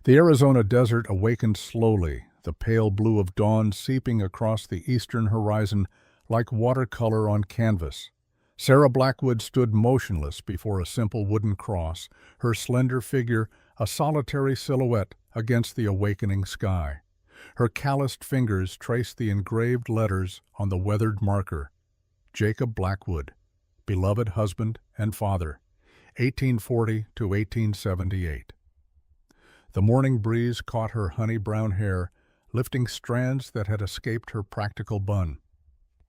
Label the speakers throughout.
Speaker 1: The Arizona desert awakened slowly, the pale blue of dawn seeping across the eastern horizon like watercolor on canvas. Sarah Blackwood stood motionless before a simple wooden cross, her slender figure a solitary silhouette against the awakening sky. Her calloused fingers traced the engraved letters on the weathered marker. Jacob Blackwood, beloved husband and father, 1840 to 1878. The morning breeze caught her honey-brown hair, lifting strands that had escaped her practical bun.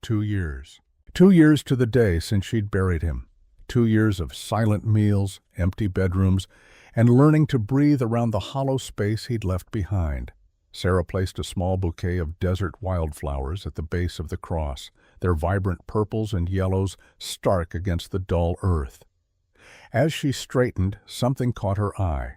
Speaker 1: 2 years. 2 years to the day since she'd buried him. 2 years of silent meals, empty bedrooms, and learning to breathe around the hollow space he'd left behind. Sarah placed a small bouquet of desert wildflowers at the base of the cross, their vibrant purples and yellows stark against the dull earth. As she straightened, something caught her eye,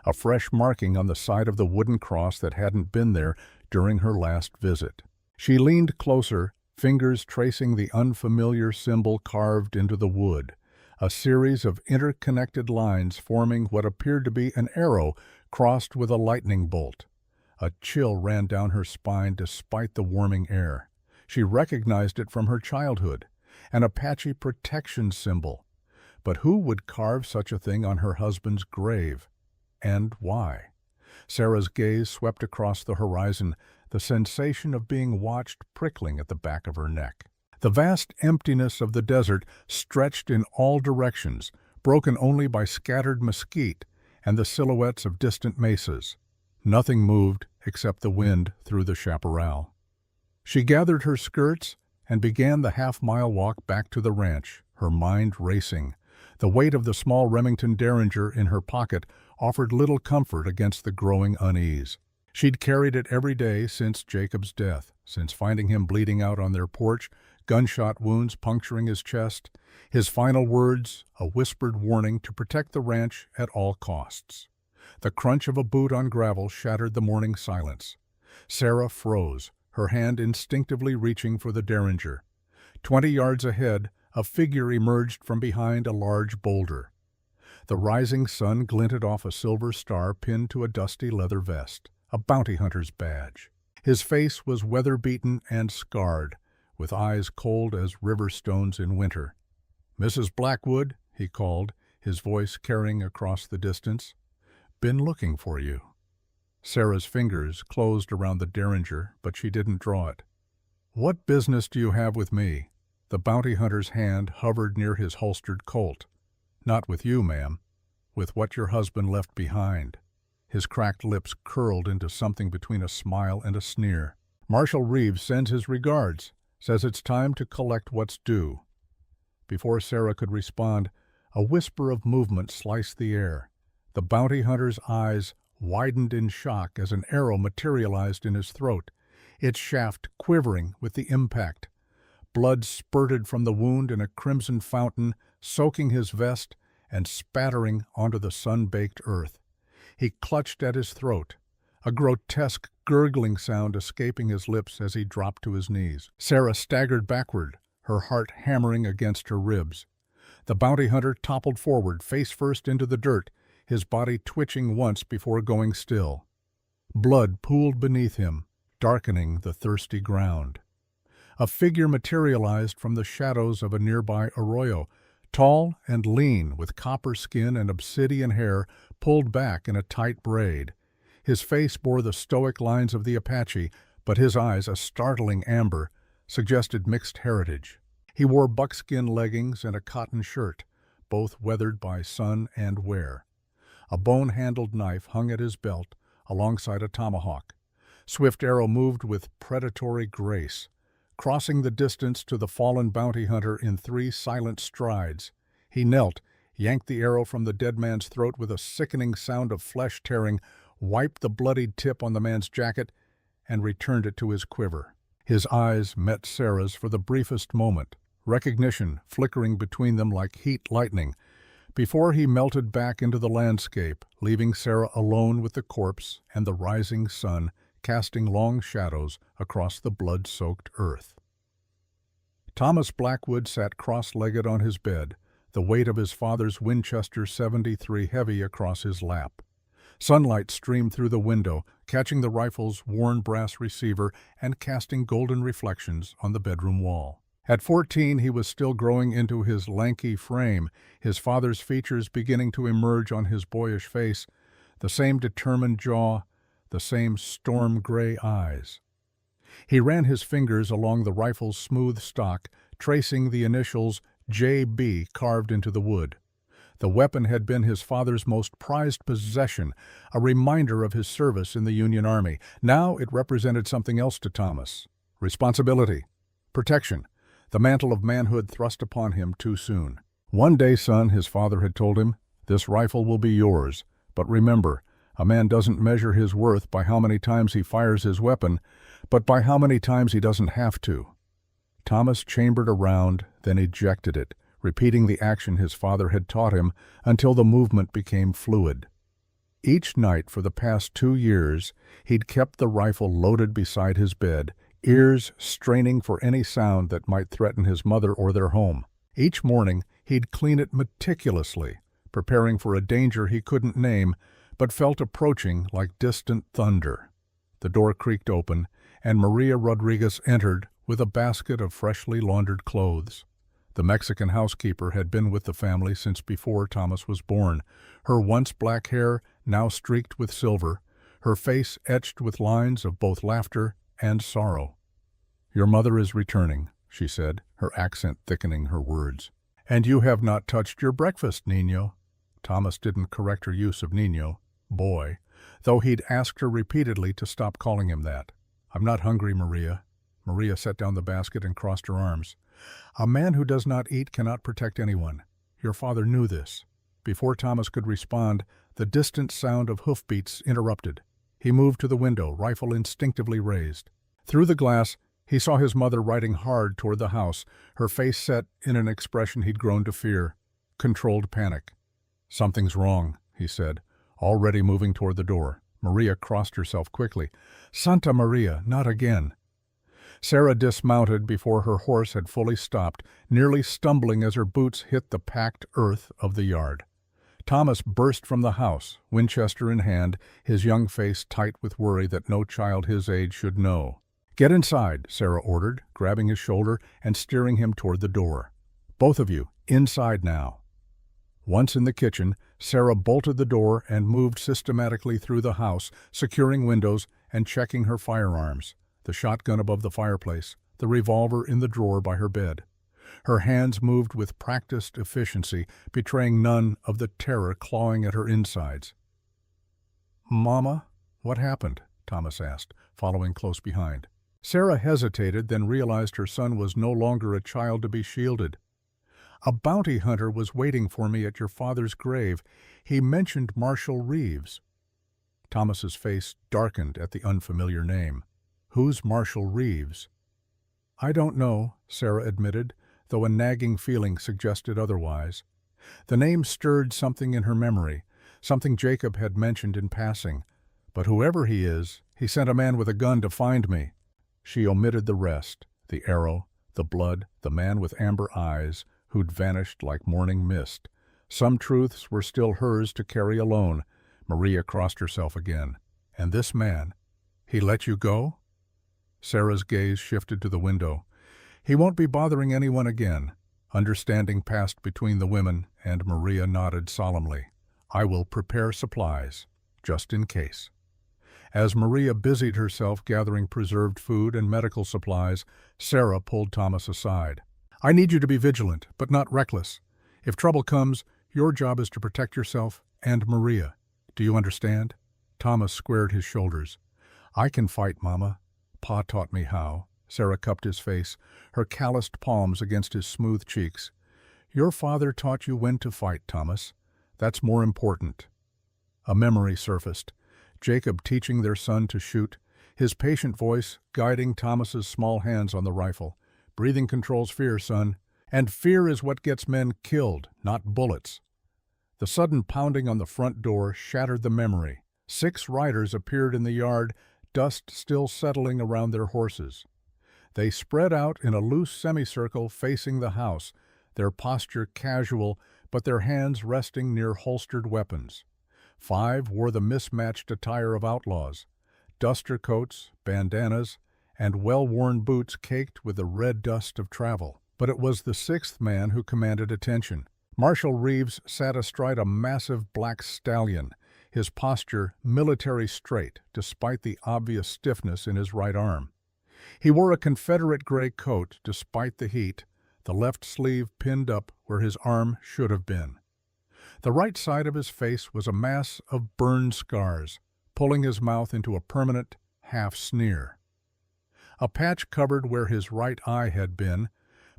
Speaker 1: a fresh marking on the side of the wooden cross that hadn't been there during her last visit. She leaned closer, fingers tracing the unfamiliar symbol carved into the wood, a series of interconnected lines forming what appeared to be an arrow crossed with a lightning bolt. A chill ran down her spine despite the warming air. She recognized it from her childhood, an Apache protection symbol. But who would carve such a thing on her husband's grave? And why? Sarah's gaze swept across the horizon, the sensation of being watched prickling at the back of her neck. The vast emptiness of the desert stretched in all directions, broken only by scattered mesquite and the silhouettes of distant mesas. Nothing moved except the wind through the chaparral. She gathered her skirts and began the half-mile walk back to the ranch, her mind racing. The weight of the small Remington Derringer in her pocket offered little comfort against the growing unease. She'd carried it every day since Jacob's death, since finding him bleeding out on their porch, gunshot wounds puncturing his chest, his final words a whispered warning to protect the ranch at all costs. The crunch of a boot on gravel shattered the morning silence. Sarah froze, her hand instinctively reaching for the Derringer. 20 yards ahead, a figure emerged from behind a large boulder. The rising sun glinted off a silver star pinned to a dusty leather vest, a bounty hunter's badge. His face was weather-beaten and scarred, with eyes cold as river stones in winter. "Mrs. Blackwood," he called, his voice carrying across the distance. "Been looking for you." Sarah's fingers closed around the Derringer, but she didn't draw it. "What business do you have with me?" The bounty hunter's hand hovered near his holstered Colt. "Not with you, ma'am. With what your husband left behind." His cracked lips curled into something between a smile and a sneer. "Marshal Reeves sends his regards, says it's time to collect what's due." Before Sarah could respond, a whisper of movement sliced the air. The bounty hunter's eyes widened in shock as an arrow materialized in his throat, its shaft quivering with the impact. Blood spurted from the wound in a crimson fountain, soaking his vest and spattering onto the sun-baked earth. He clutched at his throat, a grotesque gurgling sound escaping his lips as he dropped to his knees. Sarah staggered backward, her heart hammering against her ribs. The bounty hunter toppled forward, face first into the dirt, his body twitching once before going still. Blood pooled beneath him, darkening the thirsty ground. A figure materialized from the shadows of a nearby arroyo, tall and lean, with copper skin and obsidian hair pulled back in a tight braid. His face bore the stoic lines of the Apache, but his eyes, a startling amber, suggested mixed heritage. He wore buckskin leggings and a cotton shirt, both weathered by sun and wear. A bone-handled knife hung at his belt alongside a tomahawk. Swift Arrow moved with predatory grace, crossing the distance to the fallen bounty hunter in 3 silent strides. He knelt, yanked the arrow from the dead man's throat with a sickening sound of flesh tearing, wiped the bloodied tip on the man's jacket, and returned it to his quiver. His eyes met Sarah's for the briefest moment, recognition flickering between them like heat lightning, before he melted back into the landscape, leaving Sarah alone with the corpse and the rising sun casting long shadows across the blood-soaked earth. Thomas Blackwood sat cross-legged on his bed, the weight of his father's Winchester .73 heavy across his lap. Sunlight streamed through the window, catching the rifle's worn brass receiver and casting golden reflections on the bedroom wall. At 14, he was still growing into his lanky frame, his father's features beginning to emerge on his boyish face, the same determined jaw, the same storm-gray eyes. He ran his fingers along the rifle's smooth stock, tracing the initials J.B. carved into the wood. The weapon had been his father's most prized possession, a reminder of his service in the Union Army. Now it represented something else to Thomas. Responsibility. Protection. The mantle of manhood thrust upon him too soon. "One day, son," his father had told him, "this rifle will be yours. But remember, a man doesn't measure his worth by how many times he fires his weapon, but by how many times he doesn't have to." Thomas chambered a round, then ejected it, repeating the action his father had taught him until the movement became fluid. Each night for the past 2 years, he'd kept the rifle loaded beside his bed, ears straining for any sound that might threaten his mother or their home. Each morning, he'd clean it meticulously, preparing for a danger he couldn't name, but felt approaching like distant thunder. The door creaked open, and Maria Rodriguez entered with a basket of freshly laundered clothes. The Mexican housekeeper had been with the family since before Thomas was born, her once black hair now streaked with silver, her face etched with lines of both laughter and sorrow. "Your mother is returning," she said, her accent thickening her words. "And you have not touched your breakfast, Niño." Thomas didn't correct her use of Niño, boy, though he'd asked her repeatedly to stop calling him that. "I'm not hungry, Maria." Maria set down the basket and crossed her arms. "A man who does not eat cannot protect anyone. Your father knew this." Before Thomas could respond, the distant sound of hoofbeats interrupted. He moved to the window, rifle instinctively raised. Through the glass, he saw his mother riding hard toward the house, her face set in an expression he'd grown to fear, controlled panic. "Something's wrong," he said, already moving toward the door. Maria crossed herself quickly. "Santa Maria, not again." Sarah dismounted before her horse had fully stopped, nearly stumbling as her boots hit the packed earth of the yard. Thomas burst from the house, Winchester in hand, his young face tight with worry that no child his age should know. "Get inside," Sarah ordered, grabbing his shoulder and steering him toward the door. "Both of you, inside now." Once in the kitchen, Sarah bolted the door and moved systematically through the house, securing windows and checking her firearms, the shotgun above the fireplace, the revolver in the drawer by her bed. Her hands moved with practiced efficiency, betraying none of the terror clawing at her insides. "Mama, what happened?" Thomas asked, following close behind. Sarah hesitated, then realized her son was no longer a child to be shielded. "A bounty hunter was waiting for me at your father's grave. He mentioned Marshal Reeves." Thomas's face darkened at the unfamiliar name. "Who's Marshal Reeves?" "I don't know," Sarah admitted, though a nagging feeling suggested otherwise. The name stirred something in her memory, something Jacob had mentioned in passing. "But whoever he is, he sent a man with a gun to find me." She omitted the rest, the arrow, the blood, the man with amber eyes, who'd vanished like morning mist. Some truths were still hers to carry alone. Maria crossed herself again. "And this man, he let you go?" Sarah's gaze shifted to the window. "He won't be bothering anyone again." Understanding passed between the women, and Maria nodded solemnly. "I will prepare supplies, just in case." As Maria busied herself gathering preserved food and medical supplies, Sarah pulled Thomas aside. "I need you to be vigilant, but not reckless. If trouble comes, your job is to protect yourself and Maria. Do you understand?" Thomas squared his shoulders. "I can fight, Mama. Pa taught me how." Sarah cupped his face, her calloused palms against his smooth cheeks. "Your father taught you when to fight, Thomas. That's more important." A memory surfaced. Jacob teaching their son to shoot, his patient voice guiding Thomas's small hands on the rifle. "Breathing controls fear, son. And fear is what gets men killed, not bullets." The sudden pounding on the front door shattered the memory. 6 riders appeared in the yard, dust still settling around their horses. They spread out in a loose semicircle facing the house, their posture casual, but their hands resting near holstered weapons. 5 wore the mismatched attire of outlaws, duster coats, bandanas, and well-worn boots caked with the red dust of travel. But it was the 6th man who commanded attention. Marshal Reeves sat astride a massive black stallion, his posture military straight despite the obvious stiffness in his right arm. He wore a Confederate gray coat despite the heat, the left sleeve pinned up where his arm should have been. The right side of his face was a mass of burned scars, pulling his mouth into a permanent half-sneer. A patch covered where his right eye had been,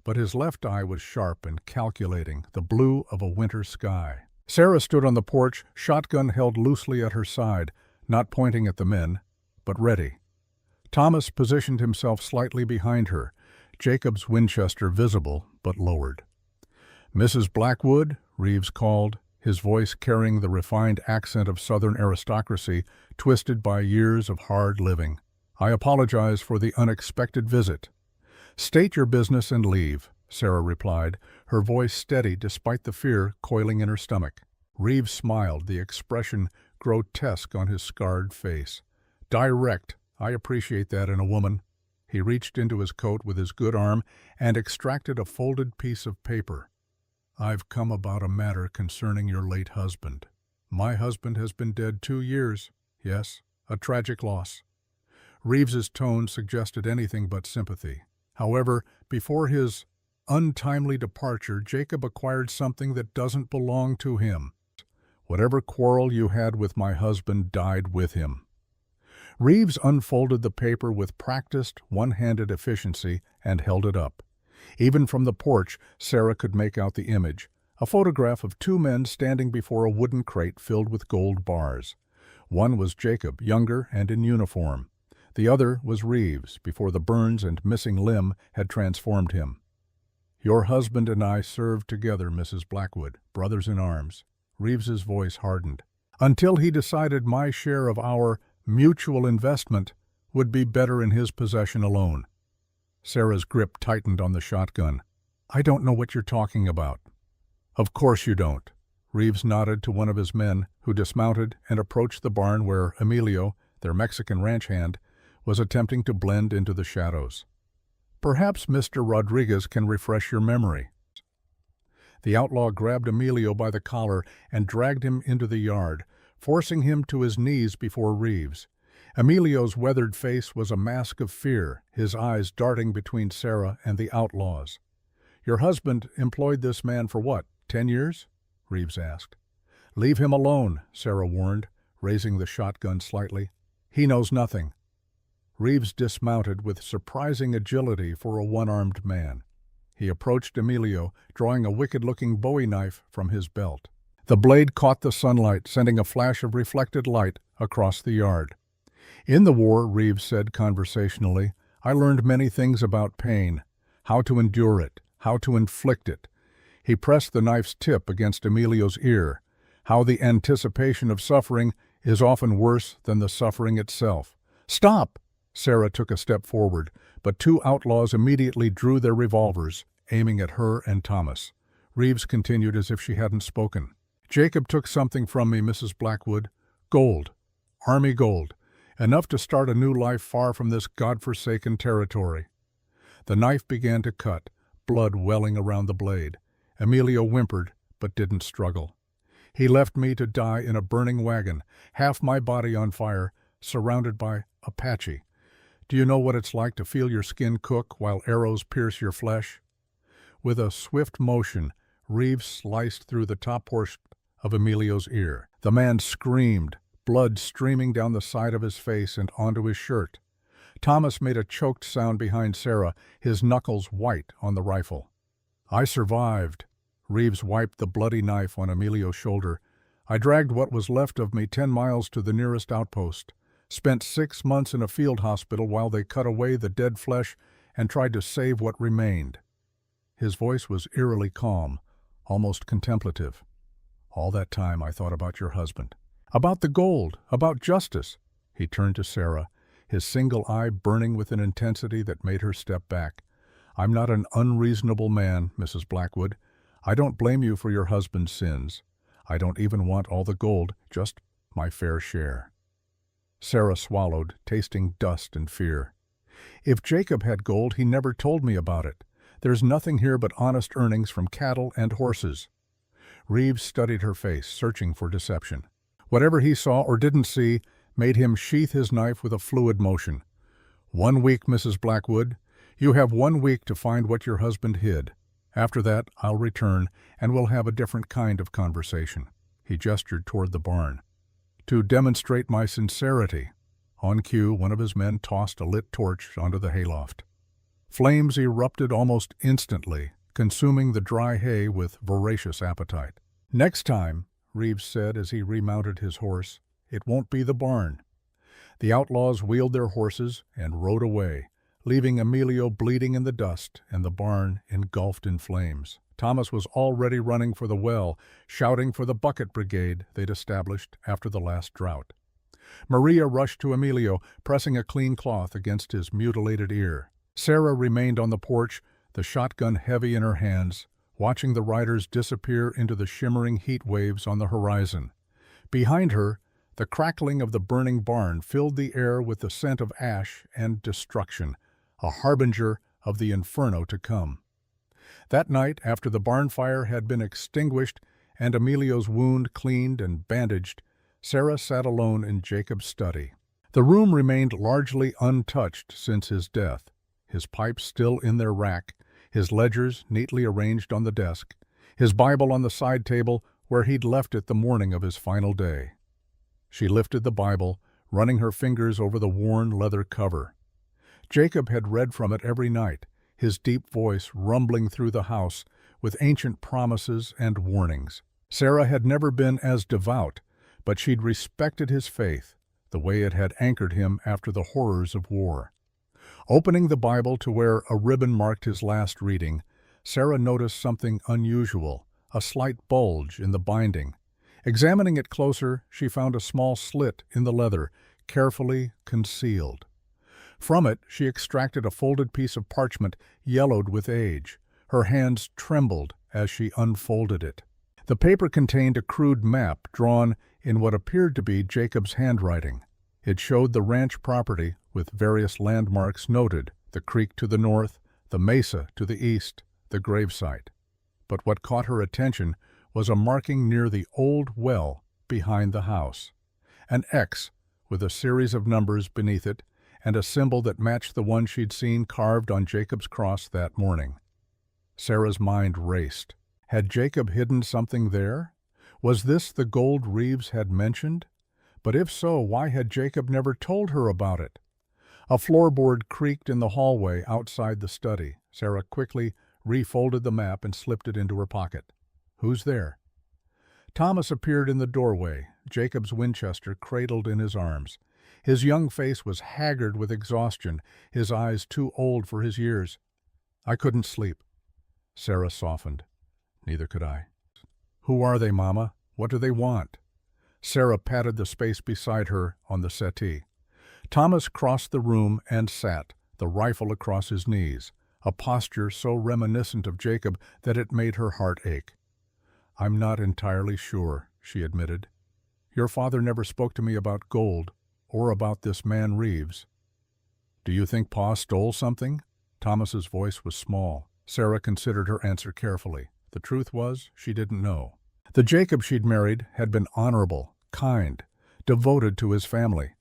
Speaker 1: but his left eye was sharp and calculating, the blue of a winter sky. Sarah stood on the porch, shotgun held loosely at her side, not pointing at the men, but ready. Thomas positioned himself slightly behind her, Jacob's Winchester visible but lowered. "Mrs. Blackwood," Reeves called, his voice carrying the refined accent of Southern aristocracy twisted by years of hard living. "I apologize for the unexpected visit." "State your business and leave," Sarah replied, her voice steady despite the fear coiling in her stomach. Reeves smiled, the expression grotesque on his scarred face. "Direct. I appreciate that in a woman." He reached into his coat with his good arm and extracted a folded piece of paper. "I've come about a matter concerning your late husband. My husband has been dead 2 years. Yes, a tragic loss." Reeves's tone suggested anything but sympathy. However, before his untimely departure, Jacob acquired something that doesn't belong to him. "Whatever quarrel you had with my husband died with him." Reeves unfolded the paper with practiced, one-handed efficiency and held it up. Even from the porch, Sarah could make out the image, a photograph of 2 men standing before a wooden crate filled with gold bars. One was Jacob, younger and in uniform. The other was Reeves, before the burns and missing limb had transformed him. "Your husband and I served together, Mrs. Blackwood, brothers in arms." Reeves's voice hardened. "Until he decided my share of our mutual investment would be better in his possession alone." Sarah's grip tightened on the shotgun. "I don't know what you're talking about." "Of course you don't." Reeves nodded to one of his men, who dismounted and approached the barn where Emilio, their Mexican ranch hand, was attempting to blend into the shadows. "Perhaps Mr. Rodriguez can refresh your memory." The outlaw grabbed Emilio by the collar and dragged him into the yard, forcing him to his knees before Reeves. Emilio's weathered face was a mask of fear, his eyes darting between Sarah and the outlaws. "Your husband employed this man for what, 10 years?" Reeves asked. "Leave him alone," Sarah warned, raising the shotgun slightly. "He knows nothing." Reeves dismounted with surprising agility for a one-armed man. He approached Emilio, drawing a wicked-looking Bowie knife from his belt. The blade caught the sunlight, sending a flash of reflected light across the yard. "In the war," Reeves said conversationally, "I learned many things about pain, how to endure it, how to inflict it." He pressed the knife's tip against Emilio's ear, how the anticipation of suffering is often worse than the suffering itself. "Stop!" Sarah took a step forward, but 2 outlaws immediately drew their revolvers, aiming at her and Thomas. Reeves continued as if she hadn't spoken. "Jacob took something from me, Mrs. Blackwood. Gold. Army gold. Enough to start a new life far from this God-forsaken territory." The knife began to cut, blood welling around the blade. Emilio whimpered, but didn't struggle. "He left me to die in a burning wagon, half my body on fire, surrounded by Apache. Do you know what it's like to feel your skin cook while arrows pierce your flesh?" With a swift motion, Reeves sliced through the top portion of Emilio's ear. The man screamed, blood streaming down the side of his face and onto his shirt. Thomas made a choked sound behind Sarah, his knuckles white on the rifle. "I survived." Reeves wiped the bloody knife on Emilio's shoulder. "I dragged what was left of me 10 miles to the nearest outpost. Spent 6 months in a field hospital while they cut away the dead flesh and tried to save what remained." His voice was eerily calm, almost contemplative. "All that time I thought about your husband. About the gold, about justice." He turned to Sarah, his single eye burning with an intensity that made her step back. "I'm not an unreasonable man, Mrs. Blackwood. I don't blame you for your husband's sins. I don't even want all the gold, just my fair share." Sarah swallowed, tasting dust and fear. "If Jacob had gold, he never told me about it. There's nothing here but honest earnings from cattle and horses." Reeves studied her face, searching for deception. Whatever he saw or didn't see made him sheath his knife with a fluid motion. "1 week, Mrs. Blackwood. You have 1 week to find what your husband hid. After that, I'll return, and we'll have a different kind of conversation." He gestured toward the barn. "To demonstrate my sincerity." On cue, one of his men tossed a lit torch onto the hayloft. Flames erupted almost instantly, consuming the dry hay with voracious appetite. "Next time," Reeves said as he remounted his horse, "it won't be the barn." The outlaws wheeled their horses and rode away, leaving Emilio bleeding in the dust and the barn engulfed in flames. Thomas was already running for the well, shouting for the bucket brigade they'd established after the last drought. Maria rushed to Emilio, pressing a clean cloth against his mutilated ear. Sarah remained on the porch, the shotgun heavy in her hands, watching the riders disappear into the shimmering heat waves on the horizon. Behind her, the crackling of the burning barn filled the air with the scent of ash and destruction, a harbinger of the inferno to come. That night, after the barn fire had been extinguished and Emilio's wound cleaned and bandaged, Sarah sat alone in Jacob's study. The room remained largely untouched since his death, his pipes still in their rack, his ledgers neatly arranged on the desk, his Bible on the side table where he'd left it the morning of his final day. She lifted the Bible, running her fingers over the worn leather cover. Jacob had read from it every night, his deep voice rumbling through the house with ancient promises and warnings. Sarah had never been as devout, but she'd respected his faith, the way it had anchored him after the horrors of war. Opening the Bible to where a ribbon marked his last reading, Sarah noticed something unusual, a slight bulge in the binding. Examining it closer, she found a small slit in the leather, carefully concealed. From it, she extracted a folded piece of parchment yellowed with age. Her hands trembled as she unfolded it. The paper contained a crude map drawn in what appeared to be Jacob's handwriting. It showed the ranch property with various landmarks noted, the creek to the north, the mesa to the east, the gravesite. But what caught her attention was a marking near the old well behind the house. An X with a series of numbers beneath it and a symbol that matched the one she'd seen carved on Jacob's cross that morning. Sarah's mind raced. Had Jacob hidden something there? Was this the gold Reeves had mentioned? But if so, why had Jacob never told her about it? A floorboard creaked in the hallway outside the study. Sarah quickly refolded the map and slipped it into her pocket. "Who's there?" Thomas appeared in the doorway, Jacob's Winchester cradled in his arms. His young face was haggard with exhaustion, his eyes too old for his years. "I couldn't sleep." Sarah softened. "Neither could I." "Who are they, Mama? What do they want?" Sarah patted the space beside her on the settee. Thomas crossed the room and sat, the rifle across his knees, a posture so reminiscent of Jacob that it made her heart ache. "I'm not entirely sure," she admitted. "Your father never spoke to me about gold or about this man Reeves." "Do you think Pa stole something?" Thomas's voice was small. Sarah considered her answer carefully. The truth was, she didn't know. The Jacob she'd married had been honorable, kind, devoted to his family.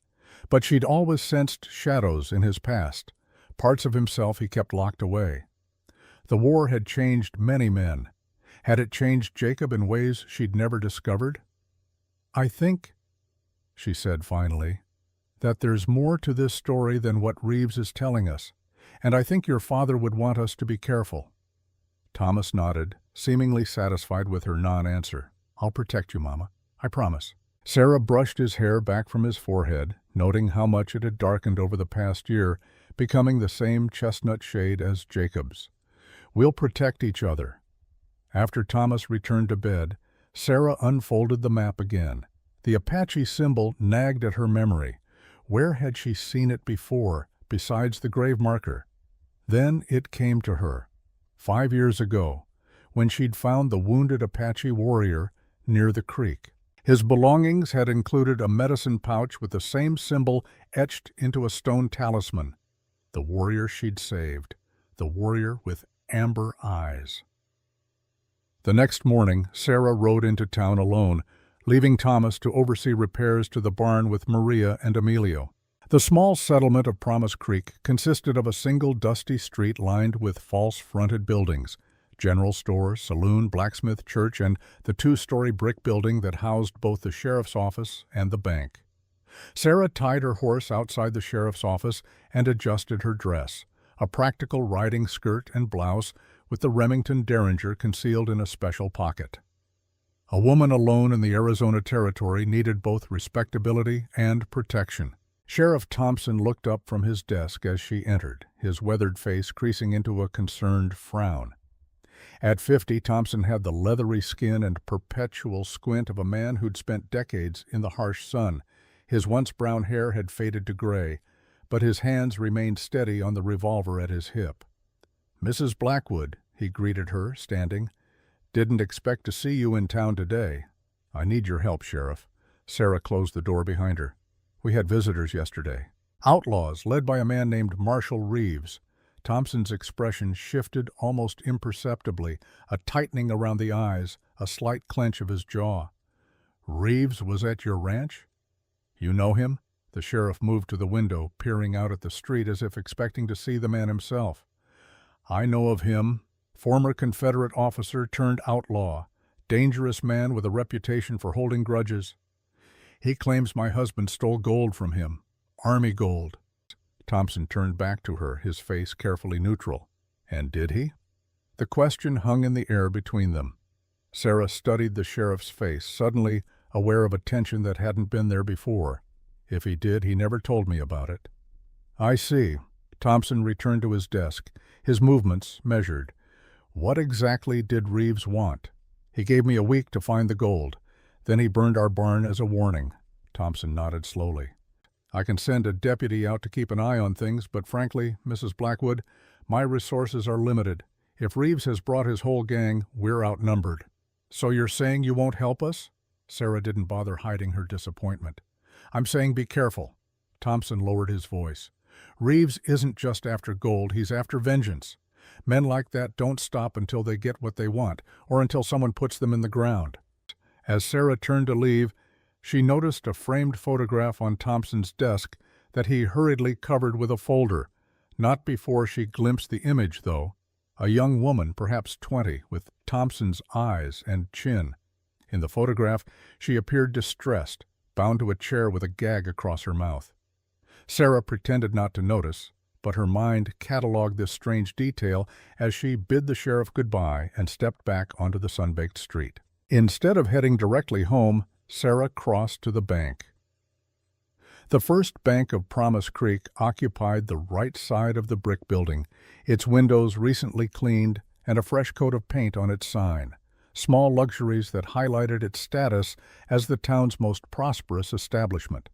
Speaker 1: But she'd always sensed shadows in his past, parts of himself he kept locked away. The war had changed many men. Had it changed Jacob in ways she'd never discovered? "I think," she said finally, "that there's more to this story than what Reeves is telling us, and I think your father would want us to be careful." Thomas nodded, seemingly satisfied with her non-answer. "I'll protect you, Mama. I promise." Sarah brushed his hair back from his forehead, noting how much it had darkened over the past year, becoming the same chestnut shade as Jacob's. "We'll protect each other." After Thomas returned to bed, Sarah unfolded the map again. The Apache symbol nagged at her memory. Where had she seen it before, besides the grave marker? Then it came to her. 5 years ago, when she'd found the wounded Apache warrior near the creek. His belongings had included a medicine pouch with the same symbol etched into a stone talisman. The warrior she'd saved. The warrior with amber eyes. The next morning, Sarah rode into town alone, leaving Thomas to oversee repairs to the barn with Maria and Emilio. The small settlement of Promise Creek consisted of a single dusty street lined with false-fronted buildings, general store, saloon, blacksmith, church, and the two-story brick building that housed both the sheriff's office and the bank. Sarah tied her horse outside the sheriff's office and adjusted her dress, a practical riding skirt and blouse with the Remington Derringer concealed in a special pocket. A woman alone in the Arizona Territory needed both respectability and protection. Sheriff Thompson looked up from his desk as she entered, his weathered face creasing into a concerned frown. At 50, Thompson had the leathery skin and perpetual squint of a man who'd spent decades in the harsh sun. His once brown hair had faded to gray, but his hands remained steady on the revolver at his hip. "Mrs. Blackwood," he greeted her, standing. "Didn't expect to see you in town today. I need your help, Sheriff." Sarah closed the door behind her. "We had visitors yesterday. Outlaws, led by a man named Marshal Reeves." Thompson's expression shifted almost imperceptibly, a tightening around the eyes, a slight clench of his jaw. "Reeves was at your ranch? You know him?" The sheriff moved to the window, peering out at the street as if expecting to see the man himself. "I know of him. Former Confederate officer turned outlaw. Dangerous man with a reputation for holding grudges. He claims my husband stole gold from him. Army gold." Thompson turned back to her, his face carefully neutral. "And did he?" The question hung in the air between them. Sarah studied the sheriff's face, suddenly aware of a tension that hadn't been there before. "If he did, he never told me about it." "I see." Thompson returned to his desk, his movements measured. "What exactly did Reeves want?" "He gave me a week to find the gold. Then he burned our barn as a warning." Thompson nodded slowly. "I can send a deputy out to keep an eye on things, but frankly, Mrs. Blackwood, my resources are limited. If Reeves has brought his whole gang, we're outnumbered." "So you're saying you won't help us?" Sarah didn't bother hiding her disappointment. "I'm saying be careful." Thompson lowered his voice. "Reeves isn't just after gold, he's after vengeance. Men like that don't stop until they get what they want, or until someone puts them in the ground." As Sarah turned to leave, she noticed a framed photograph on Thompson's desk that he hurriedly covered with a folder. Not before she glimpsed the image, though. A young woman, perhaps 20, with Thompson's eyes and chin. In the photograph, she appeared distressed, bound to a chair with a gag across her mouth. Sarah pretended not to notice, but her mind catalogued this strange detail as she bid the sheriff goodbye and stepped back onto the sun-baked street. Instead of heading directly home, Sarah crossed to the bank. The first bank of Promise Creek occupied the right side of the brick building, its windows recently cleaned and a fresh coat of paint on its sign, small luxuries that highlighted its status as the town's most prosperous establishment.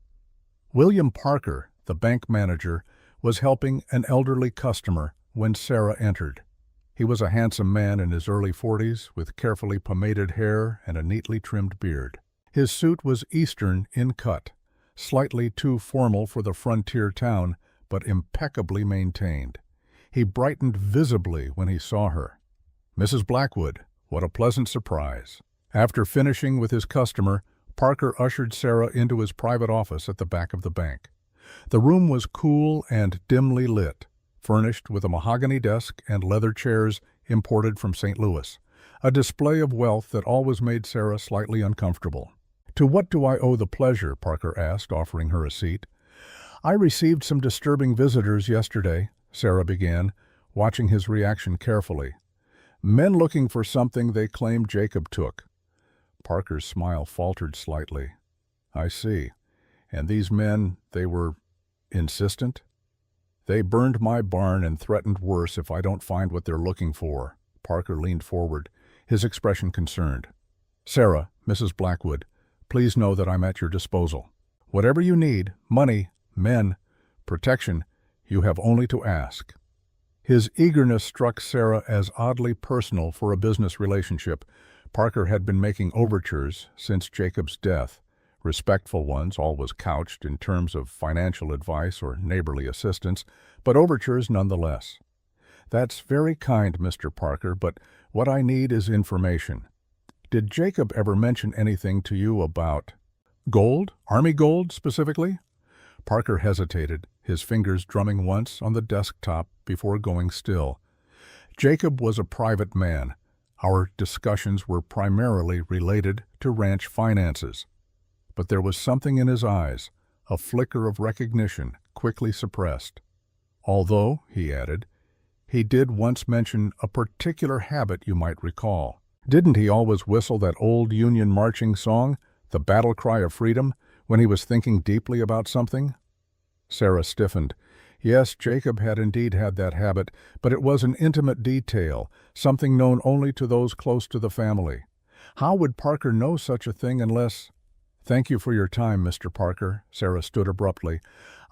Speaker 1: William Parker, the bank manager, was helping an elderly customer when Sarah entered. He was a handsome man in his early 40s, with carefully pomaded hair and a neatly trimmed beard. His suit was Eastern in cut, slightly too formal for the frontier town, but impeccably maintained. He brightened visibly when he saw her. "Mrs. Blackwood, what a pleasant surprise." After finishing with his customer, Parker ushered Sarah into his private office at the back of the bank. The room was cool and dimly lit, furnished with a mahogany desk and leather chairs imported from St. Louis, a display of wealth that always made Sarah slightly uncomfortable. "To what do I owe the pleasure?" Parker asked, offering her a seat. "I received some disturbing visitors yesterday," Sarah began, watching his reaction carefully. "Men looking for something they claim Jacob took." Parker's smile faltered slightly. "I see. And these men, they were insistent?" "They burned my barn and threatened worse if I don't find what they're looking for." Parker leaned forward, his expression concerned. "Sarah, Mrs. Blackwood, please know that I'm at your disposal. Whatever you need, money, men, protection, you have only to ask." His eagerness struck Sarah as oddly personal for a business relationship, Parker had been making overtures since Jacob's death, respectful ones, always couched in terms of financial advice or neighborly assistance, but overtures nonetheless. "That's very kind, Mr. Parker, but what I need is information. Did Jacob ever mention anything to you about gold? Army gold, specifically?" Parker hesitated, his fingers drumming once on the desktop before going still. "Jacob was a private man. Our discussions were primarily related to ranch finances." But there was something in his eyes, a flicker of recognition, quickly suppressed. "Although," he added, "he did once mention a particular habit you might recall. Didn't he always whistle that old Union marching song, the battle cry of freedom, when he was thinking deeply about something?" Sarah stiffened. Yes, Jacob had indeed had that habit, but it was an intimate detail, something known only to those close to the family. How would Parker know such a thing unless— "Thank you for your time, Mr. Parker." Sarah stood abruptly.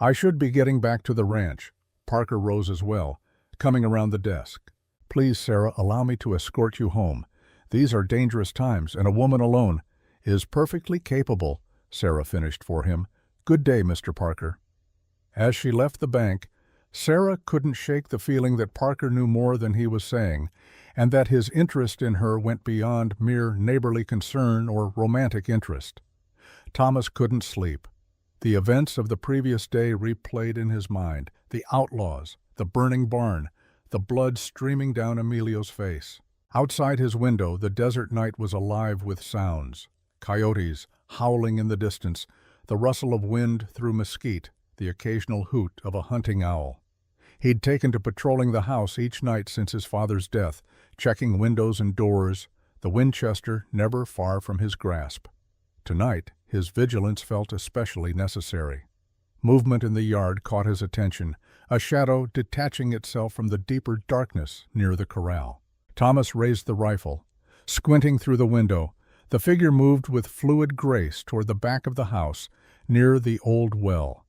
Speaker 1: "I should be getting back to the ranch." Parker rose as well, coming around the desk. "Please, Sarah, allow me to escort you home. These are dangerous times, and a woman alone—" "Is perfectly capable," Sarah finished for him. "Good day, Mr. Parker." As she left the bank, Sarah couldn't shake the feeling that Parker knew more than he was saying, and that his interest in her went beyond mere neighborly concern or romantic interest. Thomas couldn't sleep. The events of the previous day replayed in his mind, the outlaws, the burning barn, the blood streaming down Emilio's face. Outside his window, the desert night was alive with sounds. Coyotes howling in the distance, the rustle of wind through mesquite, the occasional hoot of a hunting owl. He'd taken to patrolling the house each night since his father's death, checking windows and doors, the Winchester never far from his grasp. Tonight, his vigilance felt especially necessary. Movement in the yard caught his attention, a shadow detaching itself from the deeper darkness near the corral. Thomas raised the rifle. Squinting through the window, the figure moved with fluid grace toward the back of the house, near the old well.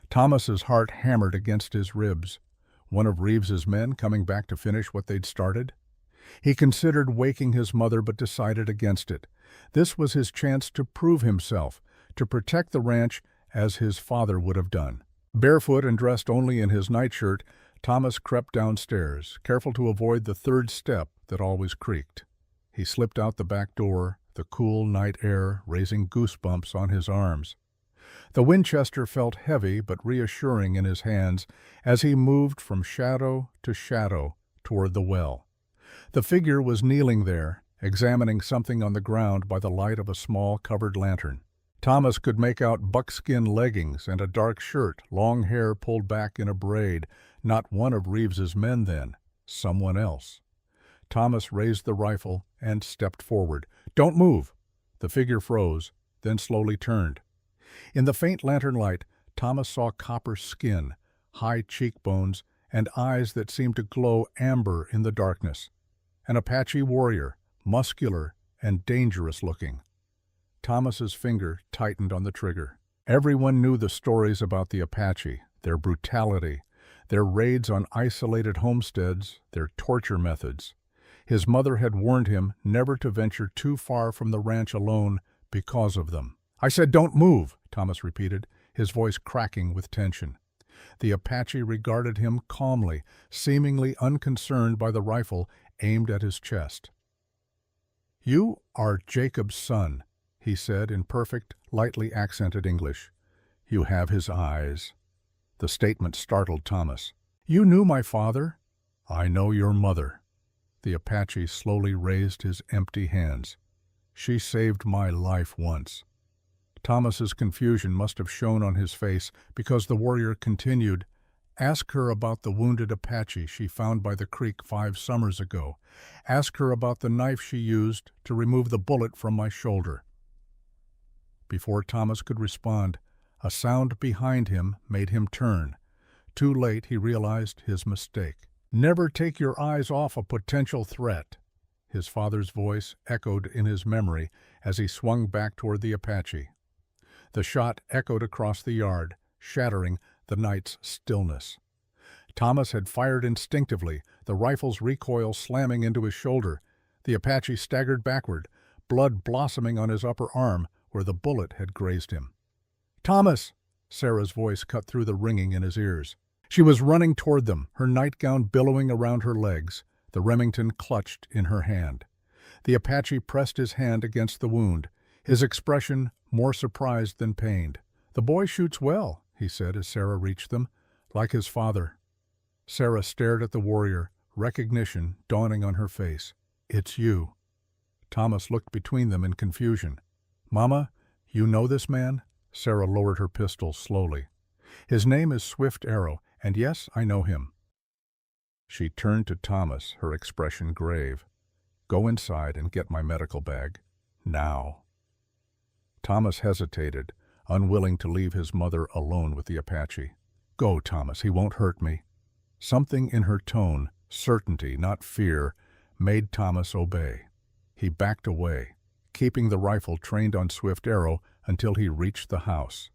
Speaker 1: Thomas's heart hammered against his ribs. One of Reeves's men coming back to finish what they'd started? He considered waking his mother but decided against it. This was his chance to prove himself, to protect the ranch as his father would have done. Barefoot and dressed only in his nightshirt, Thomas crept downstairs, careful to avoid the third step that always creaked. He slipped out the back door, the cool night air raising goosebumps on his arms. The Winchester felt heavy but reassuring in his hands as he moved from shadow to shadow toward the well. The figure was kneeling there, examining something on the ground by the light of a small covered lantern. Thomas could make out buckskin leggings and a dark shirt, long hair pulled back in a braid. Not one of Reeves's men then, someone else. Thomas raised the rifle and stepped forward. "Don't move!" The figure froze, then slowly turned. In the faint lantern light, Thomas saw copper skin, high cheekbones, and eyes that seemed to glow amber in the darkness. An Apache warrior, muscular and dangerous-looking. Thomas's finger tightened on the trigger. Everyone knew the stories about the Apache, their brutality, their raids on isolated homesteads, their torture methods. His mother had warned him never to venture too far from the ranch alone because of them. "I said don't move," Thomas repeated, his voice cracking with tension. The Apache regarded him calmly, seemingly unconcerned by the rifle aimed at his chest. "You are Jacob's son," he said in perfect, lightly accented English. "You have his eyes." The statement startled Thomas. "You knew my father?" "I know your mother." The Apache slowly raised his empty hands. "She saved my life once." Thomas's confusion must have shown on his face because the warrior continued, "Ask her about the wounded Apache she found by the creek 5 summers ago. Ask her about the knife she used to remove the bullet from my shoulder." Before Thomas could respond, a sound behind him made him turn. Too late he realized his mistake. "Never take your eyes off a potential threat." His father's voice echoed in his memory as he swung back toward the Apache. The shot echoed across the yard, shattering the night's stillness. Thomas had fired instinctively, the rifle's recoil slamming into his shoulder. The Apache staggered backward, blood blossoming on his upper arm where the bullet had grazed him. "Thomas!" Sarah's voice cut through the ringing in his ears. She was running toward them, her nightgown billowing around her legs, the Remington clutched in her hand. The Apache pressed his hand against the wound, his expression more surprised than pained. "The boy shoots well," he said as Sarah reached them, "like his father." Sarah stared at the warrior, recognition dawning on her face. "It's you." Thomas looked between them in confusion. "Mama, you know this man?" Sarah lowered her pistol slowly. "His name is Swift Arrow, and yes, I know him." She turned to Thomas, her expression grave. "Go inside and get my medical bag. Now." Thomas hesitated, unwilling to leave his mother alone with the Apache. "Go, Thomas, he won't hurt me." Something in her tone, certainty, not fear, made Thomas obey. He backed away, keeping the rifle trained on Swift Arrow until he reached the house.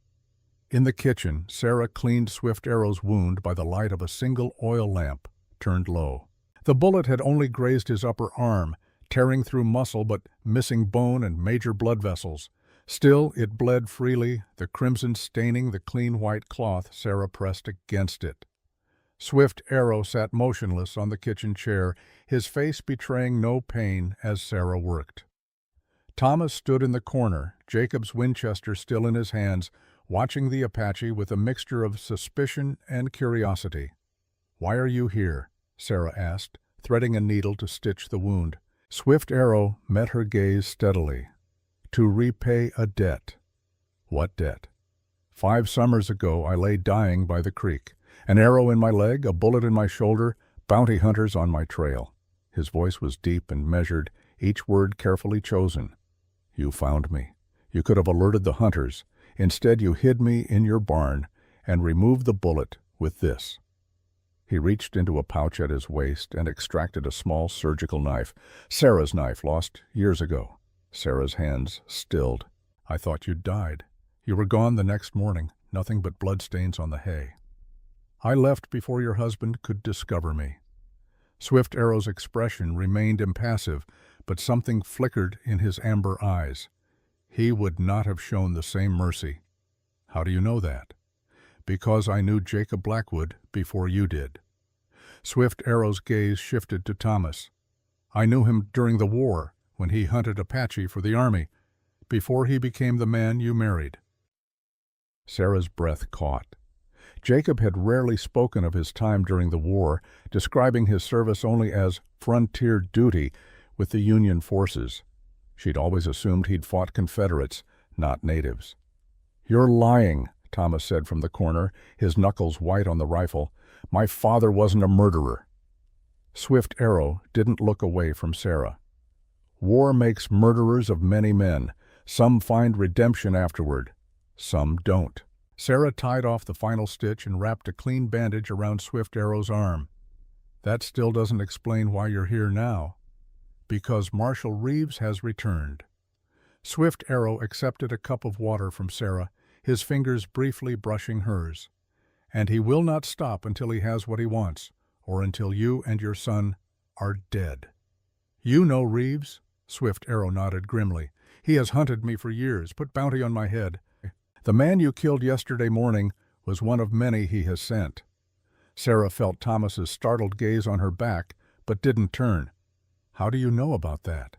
Speaker 1: In the kitchen, Sarah cleaned Swift Arrow's wound by the light of a single oil lamp, turned low. The bullet had only grazed his upper arm, tearing through muscle but missing bone and major blood vessels. Still, it bled freely, the crimson staining the clean white cloth Sarah pressed against it. Swift Arrow sat motionless on the kitchen chair, his face betraying no pain as Sarah worked. Thomas stood in the corner, Jacob's Winchester still in his hands, watching the Apache with a mixture of suspicion and curiosity. "Why are you here?" Sarah asked, threading a needle to stitch the wound. Swift Arrow met her gaze steadily. "To repay a debt." "What debt?" "5 summers ago I lay dying by the creek. An arrow in my leg, a bullet in my shoulder, bounty hunters on my trail." His voice was deep and measured, each word carefully chosen. "You found me. You could have alerted the hunters. Instead you hid me in your barn and removed the bullet with this." He reached into a pouch at his waist and extracted a small surgical knife. Sarah's knife, lost years ago. Sarah's hands stilled. "I thought you'd died. You were gone the next morning, nothing but bloodstains on the hay." "I left before your husband could discover me." Swift Arrow's expression remained impassive, but something flickered in his amber eyes. He would not have shown the same mercy. "How do you know that?" "Because I knew Jacob Blackwood before you did." Swift Arrow's gaze shifted to Thomas. "I knew him during the war, when he hunted Apache for the army, before he became the man you married." Sarah's breath caught. Jacob had rarely spoken of his time during the war, describing his service only as frontier duty with the Union forces. She'd always assumed he'd fought Confederates, not natives. "You're lying," Thomas said from the corner, his knuckles white on the rifle. "My father wasn't a murderer." Swift Arrow didn't look away from Sarah. "War makes murderers of many men. Some find redemption afterward. Some don't." Sarah tied off the final stitch and wrapped a clean bandage around Swift Arrow's arm. "That still doesn't explain why you're here now." "Because Marshal Reeves has returned." Swift Arrow accepted a cup of water from Sarah, his fingers briefly brushing hers. "And he will not stop until he has what he wants, or until you and your son are dead." "You know Reeves?" Swift Arrow nodded grimly. "He has hunted me for years, put bounty on my head. The man you killed yesterday morning was one of many he has sent." Sarah felt Thomas's startled gaze on her back, but didn't turn. "How do you know about that?"